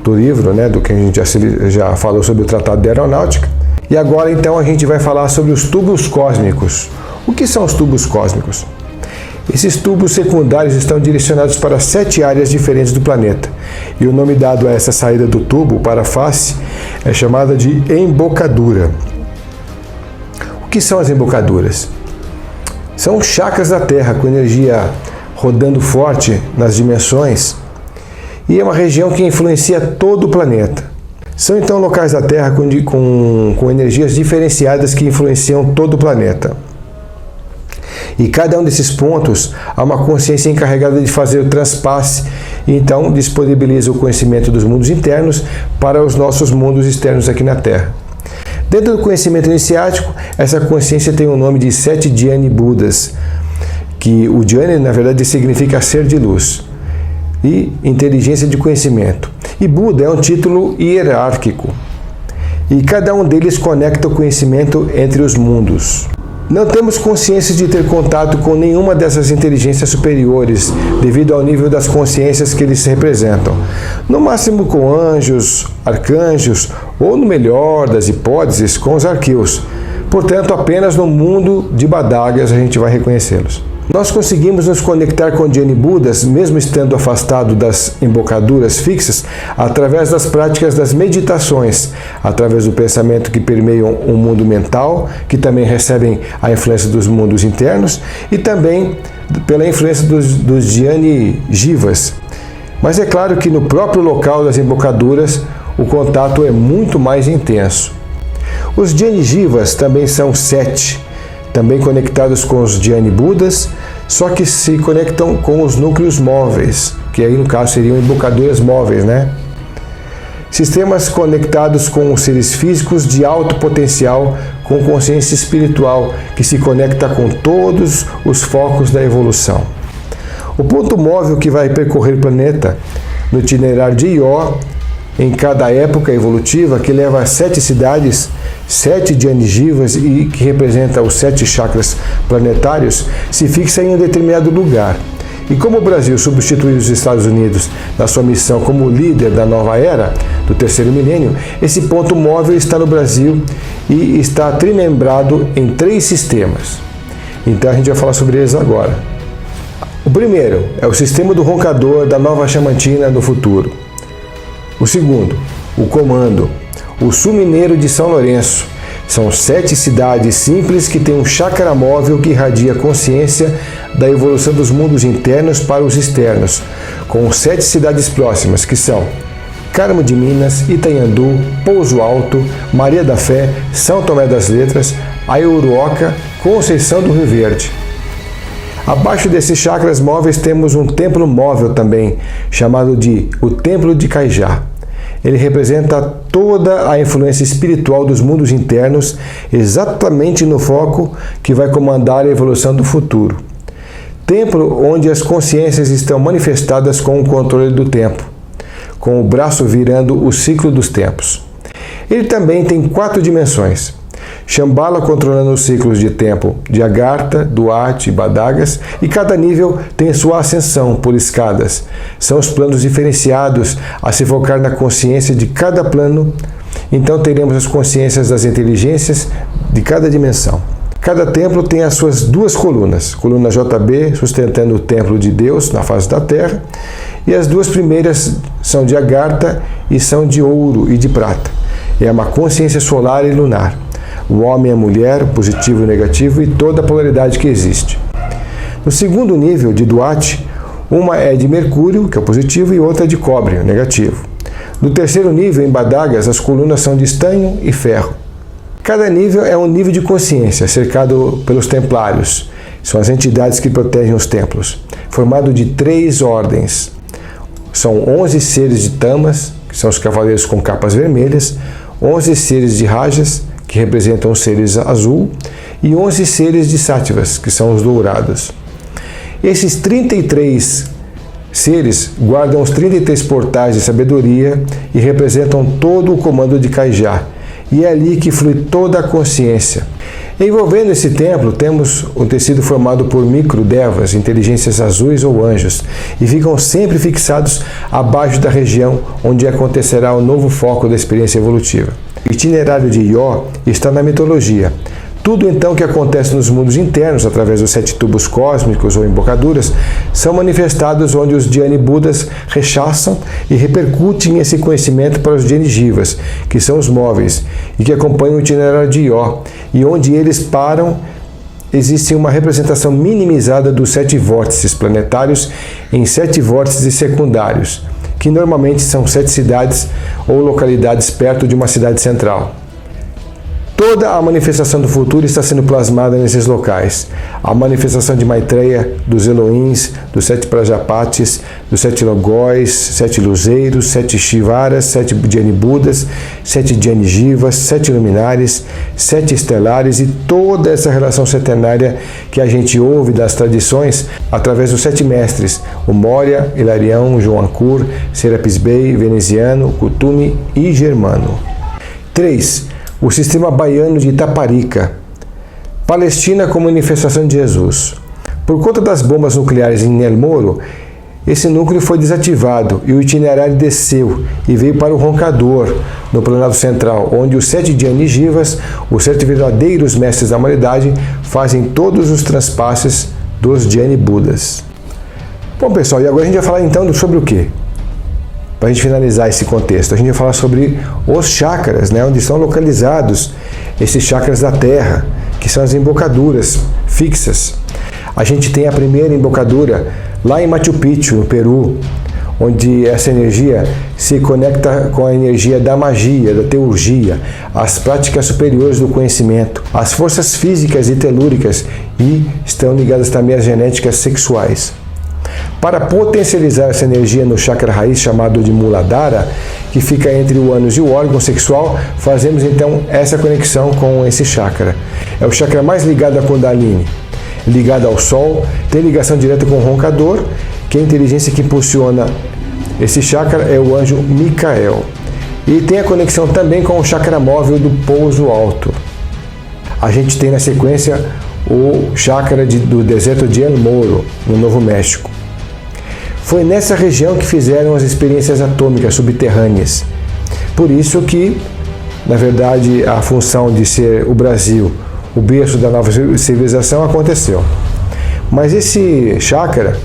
livro, do que a gente já falou sobre o Tratado de Aeronáutica. E agora então a gente vai falar sobre os tubos cósmicos. O que são os tubos cósmicos? Esses tubos secundários estão direcionados para 7 áreas diferentes do planeta. E o nome dado a essa saída do tubo para a face é chamada de embocadura. O que são as embocaduras? São chakras da Terra com energia rodando forte nas dimensões e é uma região que influencia todo o planeta. São então locais da Terra com energias diferenciadas que influenciam todo o planeta. E cada um desses pontos há uma consciência encarregada de fazer o transpasse e então disponibiliza o conhecimento dos mundos internos para os nossos mundos externos aqui na Terra. Dentro do conhecimento iniciático, essa consciência tem o nome de 7 Dhyani Budas, que o Dhyani, na verdade, significa ser de luz, e inteligência de conhecimento. E Buda é um título hierárquico, e cada um deles conecta o conhecimento entre os mundos. Não temos consciência de ter contato com nenhuma dessas inteligências superiores, devido ao nível das consciências que eles representam. No máximo com anjos, arcanjos, ou no melhor das hipóteses, com os arqueus. Portanto, apenas no mundo de Badagas a gente vai reconhecê-los. Nós conseguimos nos conectar com Dhyani Budas, mesmo estando afastado das embocaduras fixas, através das práticas das meditações, através do pensamento que permeiam o mundo mental, que também recebem a influência dos mundos internos, e também pela influência dos Dhyani Jivas. Mas é claro que no próprio local das embocaduras, o contato é muito mais intenso. Os Dhyani Jivas também são 7, também conectados com os Dhyani Budas, só que se conectam com os núcleos móveis, que aí no caso seriam embocaduras móveis, né? Sistemas conectados com os seres físicos de alto potencial com consciência espiritual, que se conecta com todos os focos da evolução. O ponto móvel que vai percorrer o planeta no itinerário de Ió, em cada época evolutiva, que leva a 7 cidades, 7 Dhyani Jivas e que representa os 7 chakras planetários, se fixa em um determinado lugar. E como o Brasil substituiu os Estados Unidos na sua missão como líder da nova era, do terceiro milênio, esse ponto móvel está no Brasil e está trimembrado em 3 sistemas. Então a gente vai falar sobre eles agora. O primeiro é o sistema do roncador da Nova Chamantina no futuro. O segundo, o comando, o sul mineiro de São Lourenço. São 7 cidades simples que têm um chakra móvel que irradia consciência da evolução dos mundos internos para os externos, com 7 cidades próximas, que são Carmo de Minas, Itanhandu, Pouso Alto, Maria da Fé, São Tomé das Letras, Aiuruoca, Conceição do Rio Verde. Abaixo desses chakras móveis temos um templo móvel também, chamado de o Templo de Caijá. Ele representa toda a influência espiritual dos mundos internos, exatamente no foco que vai comandar a evolução do futuro. Templo onde as consciências estão manifestadas com o controle do tempo, com o braço virando o ciclo dos tempos. Ele também tem 4 dimensões. Shambhala controlando os ciclos de tempo de Agartha, Duarte e Badagas, e cada nível tem sua ascensão por escadas. São os planos diferenciados a se focar na consciência de cada plano. Então teremos as consciências das inteligências de cada dimensão. Cada templo tem as suas 2 colunas. Coluna JB, sustentando o templo de Deus na face da Terra, e as 2 primeiras são de Agartha e são de ouro e de prata. É uma consciência solar e lunar. O homem e a mulher, o positivo e o negativo e toda a polaridade que existe. No segundo nível de Duarte, uma é de Mercúrio, que é o positivo, e outra é de cobre, o negativo. No terceiro nível, em Badagas, as colunas são de estanho e ferro. Cada nível é um nível de consciência, cercado pelos templários. São as entidades que protegem os templos, formado de 3 ordens. São 11 seres de tamas, que são os cavaleiros com capas vermelhas, 11 seres de rajas, que representam os seres azul, e 11 seres de sáttivas, que são os dourados. Esses 33 seres guardam os 33 portais de sabedoria e representam todo o comando de Caijá, e é ali que flui toda a consciência. Envolvendo esse templo, temos um tecido formado por microdevas, inteligências azuis ou anjos, e ficam sempre fixados abaixo da região onde acontecerá o novo foco da experiência evolutiva. O itinerário de Ió está na mitologia. Tudo então que acontece nos mundos internos, através dos 7 tubos cósmicos ou embocaduras, são manifestados onde os Dhyani Budas rechaçam e repercutem esse conhecimento para os Dhyani Jivas, que são os móveis, e que acompanham o itinerário de Ió, e onde eles param, existe uma representação minimizada dos 7 vórtices planetários em 7 vórtices secundários, que normalmente são 7 cidades ou localidades perto de uma cidade central. Toda a manifestação do futuro está sendo plasmada nesses locais. A manifestação de Maitreya, dos Elohims, dos 7 Prajapatis, dos 7 Logóis, 7 Luzeiros, 7 Shivaras, 7 Dhyani Budas, 7 Dhyani Jivas, 7 Luminares, 7 Estelares e toda essa relação centenária que a gente ouve das tradições através dos 7 mestres, o Moria, Hilarião, João Ancur, Serapis Bey, Veneziano, Kutumi e Germano. 3. O sistema baiano de Itaparica. Palestina como manifestação de Jesus. Por conta das bombas nucleares em El Moro, esse núcleo foi desativado e o itinerário desceu e veio para o Roncador, no Planalto Central, onde os 7 Dhyani Jivas, os 7 verdadeiros mestres da humanidade, fazem todos os transpasses dos Dhyani Budas. Bom, pessoal, e agora a gente vai falar então sobre o quê? Para a gente finalizar esse contexto, a gente vai falar sobre os chakras, né, onde estão localizados esses chakras da Terra, que são as embocaduras fixas. A gente tem a primeira embocadura lá em Machu Picchu, no Peru, onde essa energia se conecta com a energia da magia, da teurgia, as práticas superiores do conhecimento, as forças físicas e telúricas, e estão ligadas também às genéticas sexuais. Para potencializar essa energia no chakra raiz chamado de Muladhara, que fica entre o ânus e o órgão sexual, fazemos então essa conexão com esse chakra. É o chakra mais ligado à Kundalini, ligado ao Sol, tem ligação direta com o roncador, que a inteligência que impulsiona esse chakra é o anjo Micael. E tem a conexão também com o chakra móvel do pouso alto. A gente tem na sequência o chakra do deserto de El Moro, no Novo México. Foi nessa região que fizeram as experiências atômicas subterrâneas. Por isso que, na verdade, a função de ser o Brasil o berço da nova civilização aconteceu. Mas esse chakra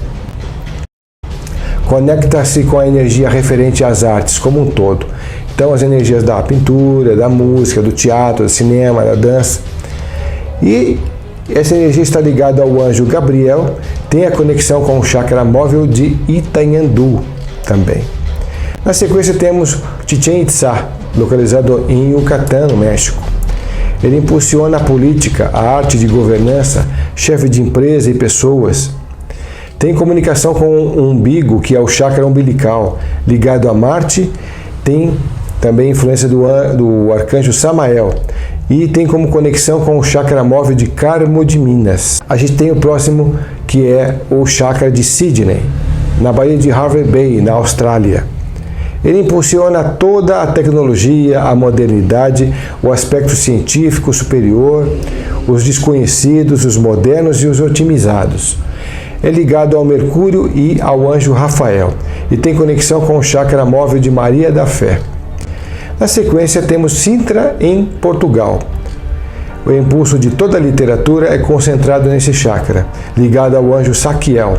conecta-se com a energia referente às artes como um todo. Então, as energias da pintura, da música, do teatro, do cinema, da dança. E essa energia está ligada ao anjo Gabriel, tem a conexão com o chakra móvel de Itanhandu também. Na sequência temos Chichén Itzá, localizado em Yucatán, no México. Ele impulsiona a política, a arte de governança, chefe de empresa e pessoas. Tem comunicação com o umbigo, que é o chakra umbilical, ligado a Marte. Tem também influência do arcanjo Samael. E tem como conexão com o chakra móvel de Carmo de Minas. A gente tem o próximo, que é o chakra de Sydney, na baía de Harvey Bay, na Austrália. Ele impulsiona toda a tecnologia, a modernidade, o aspecto científico superior, os desconhecidos, os modernos e os otimizados. É ligado ao Mercúrio e ao anjo Rafael e tem conexão com o chakra móvel de Maria da Fé. Na sequência temos Sintra, em Portugal. O impulso de toda a literatura é concentrado nesse chakra, ligado ao anjo Saquiel,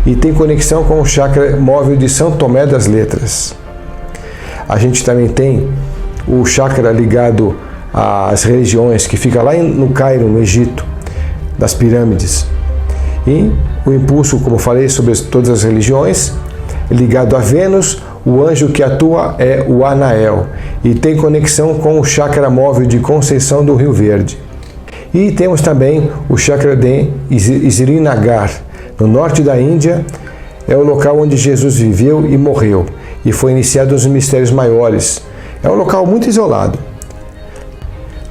e tem conexão com o chakra móvel de São Tomé das Letras. A gente também tem o chakra ligado às religiões, que fica lá no Cairo, no Egito, das pirâmides. E o impulso, como falei, sobre todas as religiões, ligado a Vênus, o anjo que atua é o Anael e tem conexão com o chakra móvel de Conceição do Rio Verde. E temos também o chakra de Srinagar, no norte da Índia, é o local onde Jesus viveu e morreu e foi iniciado os mistérios maiores. É um local muito isolado.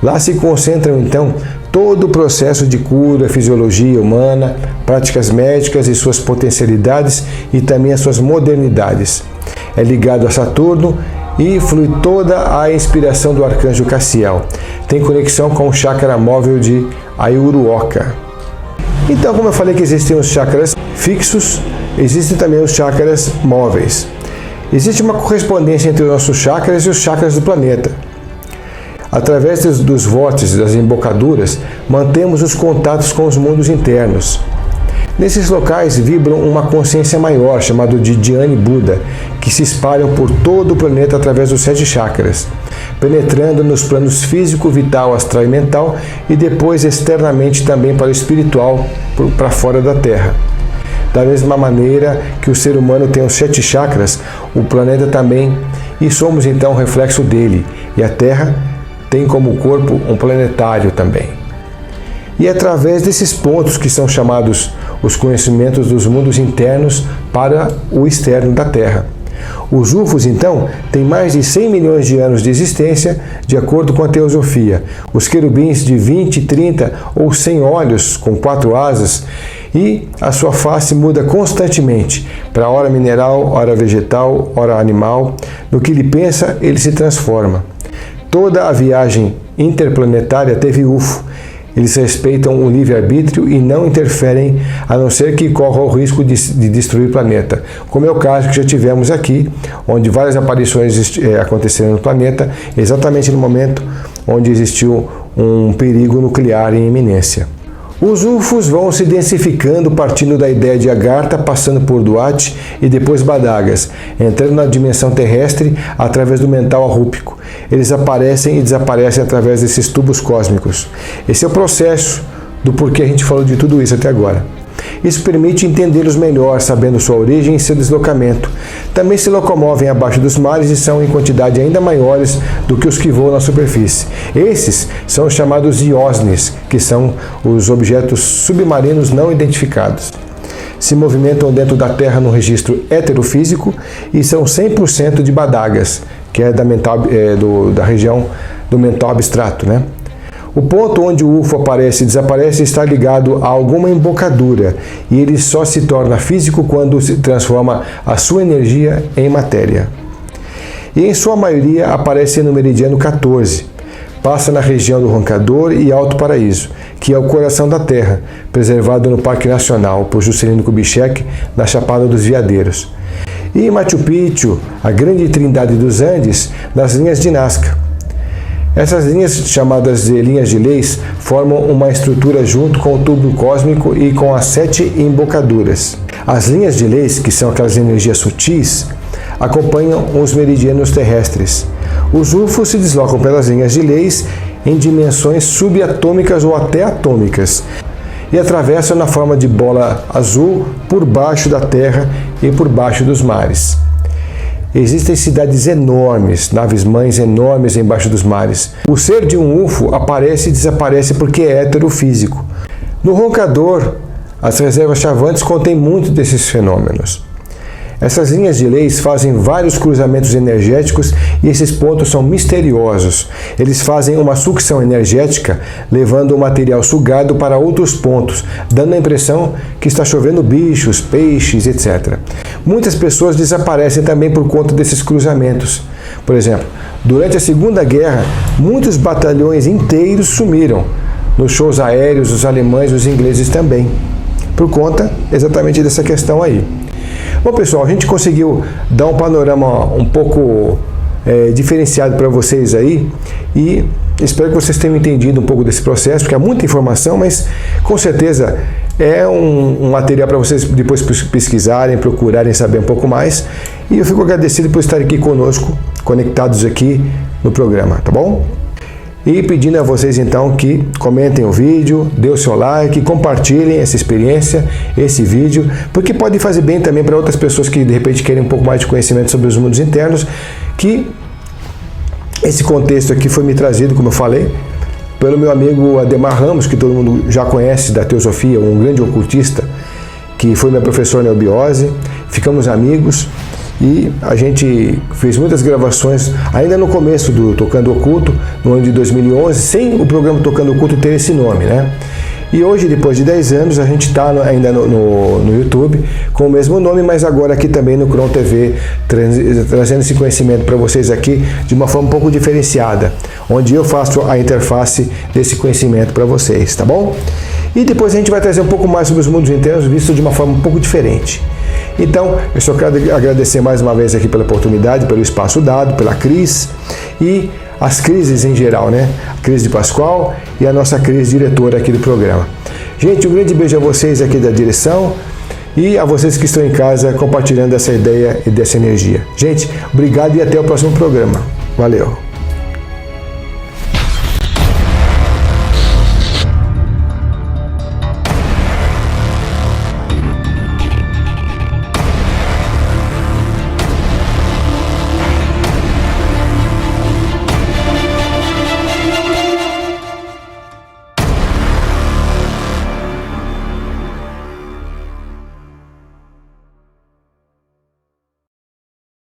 Lá se concentram então todo o processo de cura, fisiologia humana, práticas médicas e suas potencialidades e também as suas modernidades. É ligado a Saturno e flui toda a inspiração do arcanjo Cassiel. Tem conexão com o chakra móvel de Ayuruoka. Então, como eu falei que existem os chakras fixos, existem também os chakras móveis. Existe uma correspondência entre os nossos chakras e os chakras do planeta. Através dos vórtices, das embocaduras, mantemos os contatos com os mundos internos. Nesses locais vibram uma consciência maior, chamada de Dhyani Buda, que se espalham por todo o planeta através dos 7 chakras, penetrando nos planos físico, vital, astral e mental, e depois externamente também para o espiritual, para fora da Terra. Da mesma maneira que o ser humano tem os 7 chakras, o planeta também, e somos então reflexo dele, e a Terra tem como corpo um planetário também. E é através desses pontos que são chamados os conhecimentos dos mundos internos para o externo da Terra. Os UFOs, então, têm mais de 100 milhões de anos de existência, de acordo com a teosofia. Os querubins de 20, 30 ou 100 olhos com 4 asas, e a sua face muda constantemente, para hora mineral, hora vegetal, hora animal. No que ele pensa, ele se transforma. Toda a viagem interplanetária teve UFO. Eles respeitam o livre-arbítrio e não interferem, a não ser que corra o risco de destruir o planeta. Como é o caso que já tivemos aqui, onde várias aparições aconteceram no planeta, exatamente no momento onde existiu um perigo nuclear em iminência. Os UFOs vão se densificando partindo da ideia de Agartha, passando por Duat e depois Badagas, entrando na dimensão terrestre através do mental arrúpico. Eles aparecem e desaparecem através desses tubos cósmicos. Esse é o processo do porquê a gente falou de tudo isso até agora. Isso permite entendê-los melhor, sabendo sua origem e seu deslocamento. Também se locomovem abaixo dos mares e são em quantidade ainda maiores do que os que voam na superfície. Esses são os chamados IOSNEs, que são os objetos submarinos não identificados. Se movimentam dentro da Terra no registro heterofísico e são 100% de badagas, que é da região do mental abstrato, né? O ponto onde o UFO aparece e desaparece está ligado a alguma embocadura e ele só se torna físico quando se transforma a sua energia em matéria. E em sua maioria aparece no meridiano 14. Passa na região do Roncador e Alto Paraíso, que é o coração da Terra, preservado no Parque Nacional por Juscelino Kubitschek, na Chapada dos Veadeiros. E em Machu Picchu, a grande trindade dos Andes, nas linhas de Nazca. Essas linhas, chamadas de linhas de Leis, formam uma estrutura junto com o tubo cósmico e com as 7 embocaduras. As linhas de Leis, que são aquelas energias sutis, acompanham os meridianos terrestres. Os UFOs se deslocam pelas linhas de Leis em dimensões subatômicas ou até atômicas e atravessam na forma de bola azul por baixo da Terra e por baixo dos mares. Existem cidades enormes, naves-mães enormes embaixo dos mares. O ser de um UFO aparece e desaparece porque é heterofísico. No Roncador, as reservas chavantes contêm muito desses fenômenos. Essas linhas de Leis fazem vários cruzamentos energéticos e esses pontos são misteriosos. Eles fazem uma sucção energética, levando o material sugado para outros pontos, dando a impressão que está chovendo bichos, peixes, etc. Muitas pessoas desaparecem também por conta desses cruzamentos. Por exemplo, durante a Segunda Guerra, muitos batalhões inteiros sumiram. Nos shows aéreos, os alemães e os ingleses também, por conta exatamente dessa questão aí. Bom, pessoal, a gente conseguiu dar um panorama um pouco diferenciado para vocês aí e espero que vocês tenham entendido um pouco desse processo, porque é muita informação, mas com certeza é um material para vocês depois pesquisarem, procurarem saber um pouco mais. E eu fico agradecido por estarem aqui conosco, conectados aqui no programa, tá bom? E pedindo a vocês então que comentem o vídeo, dê o seu like, compartilhem essa experiência, esse vídeo, porque pode fazer bem também para outras pessoas que de repente querem um pouco mais de conhecimento sobre os mundos internos, que esse contexto aqui foi me trazido, como eu falei, pelo meu amigo Ademar Ramos, que todo mundo já conhece da Teosofia, um grande ocultista, que foi meu professor na Eubiose. Ficamos amigos e a gente fez muitas gravações ainda no começo do Tocando Oculto, no ano de 2011, sem o programa Tocando Oculto ter esse nome, né? E hoje, depois de 10 anos, a gente está ainda no YouTube com o mesmo nome, mas agora aqui também no Cron TV, trazendo esse conhecimento para vocês aqui de uma forma um pouco diferenciada, onde eu faço a interface desse conhecimento para vocês, tá bom? E depois a gente vai trazer um pouco mais sobre os mundos internos, visto de uma forma um pouco diferente. Então, eu só quero agradecer mais uma vez aqui pela oportunidade, pelo espaço dado, pela Cris e as crises em geral, né? A Cris de Pascoal e a nossa Cris diretora aqui do programa. Gente, um grande beijo a vocês aqui da direção e a vocês que estão em casa compartilhando essa ideia e dessa energia. Gente, obrigado e até o próximo programa. Valeu!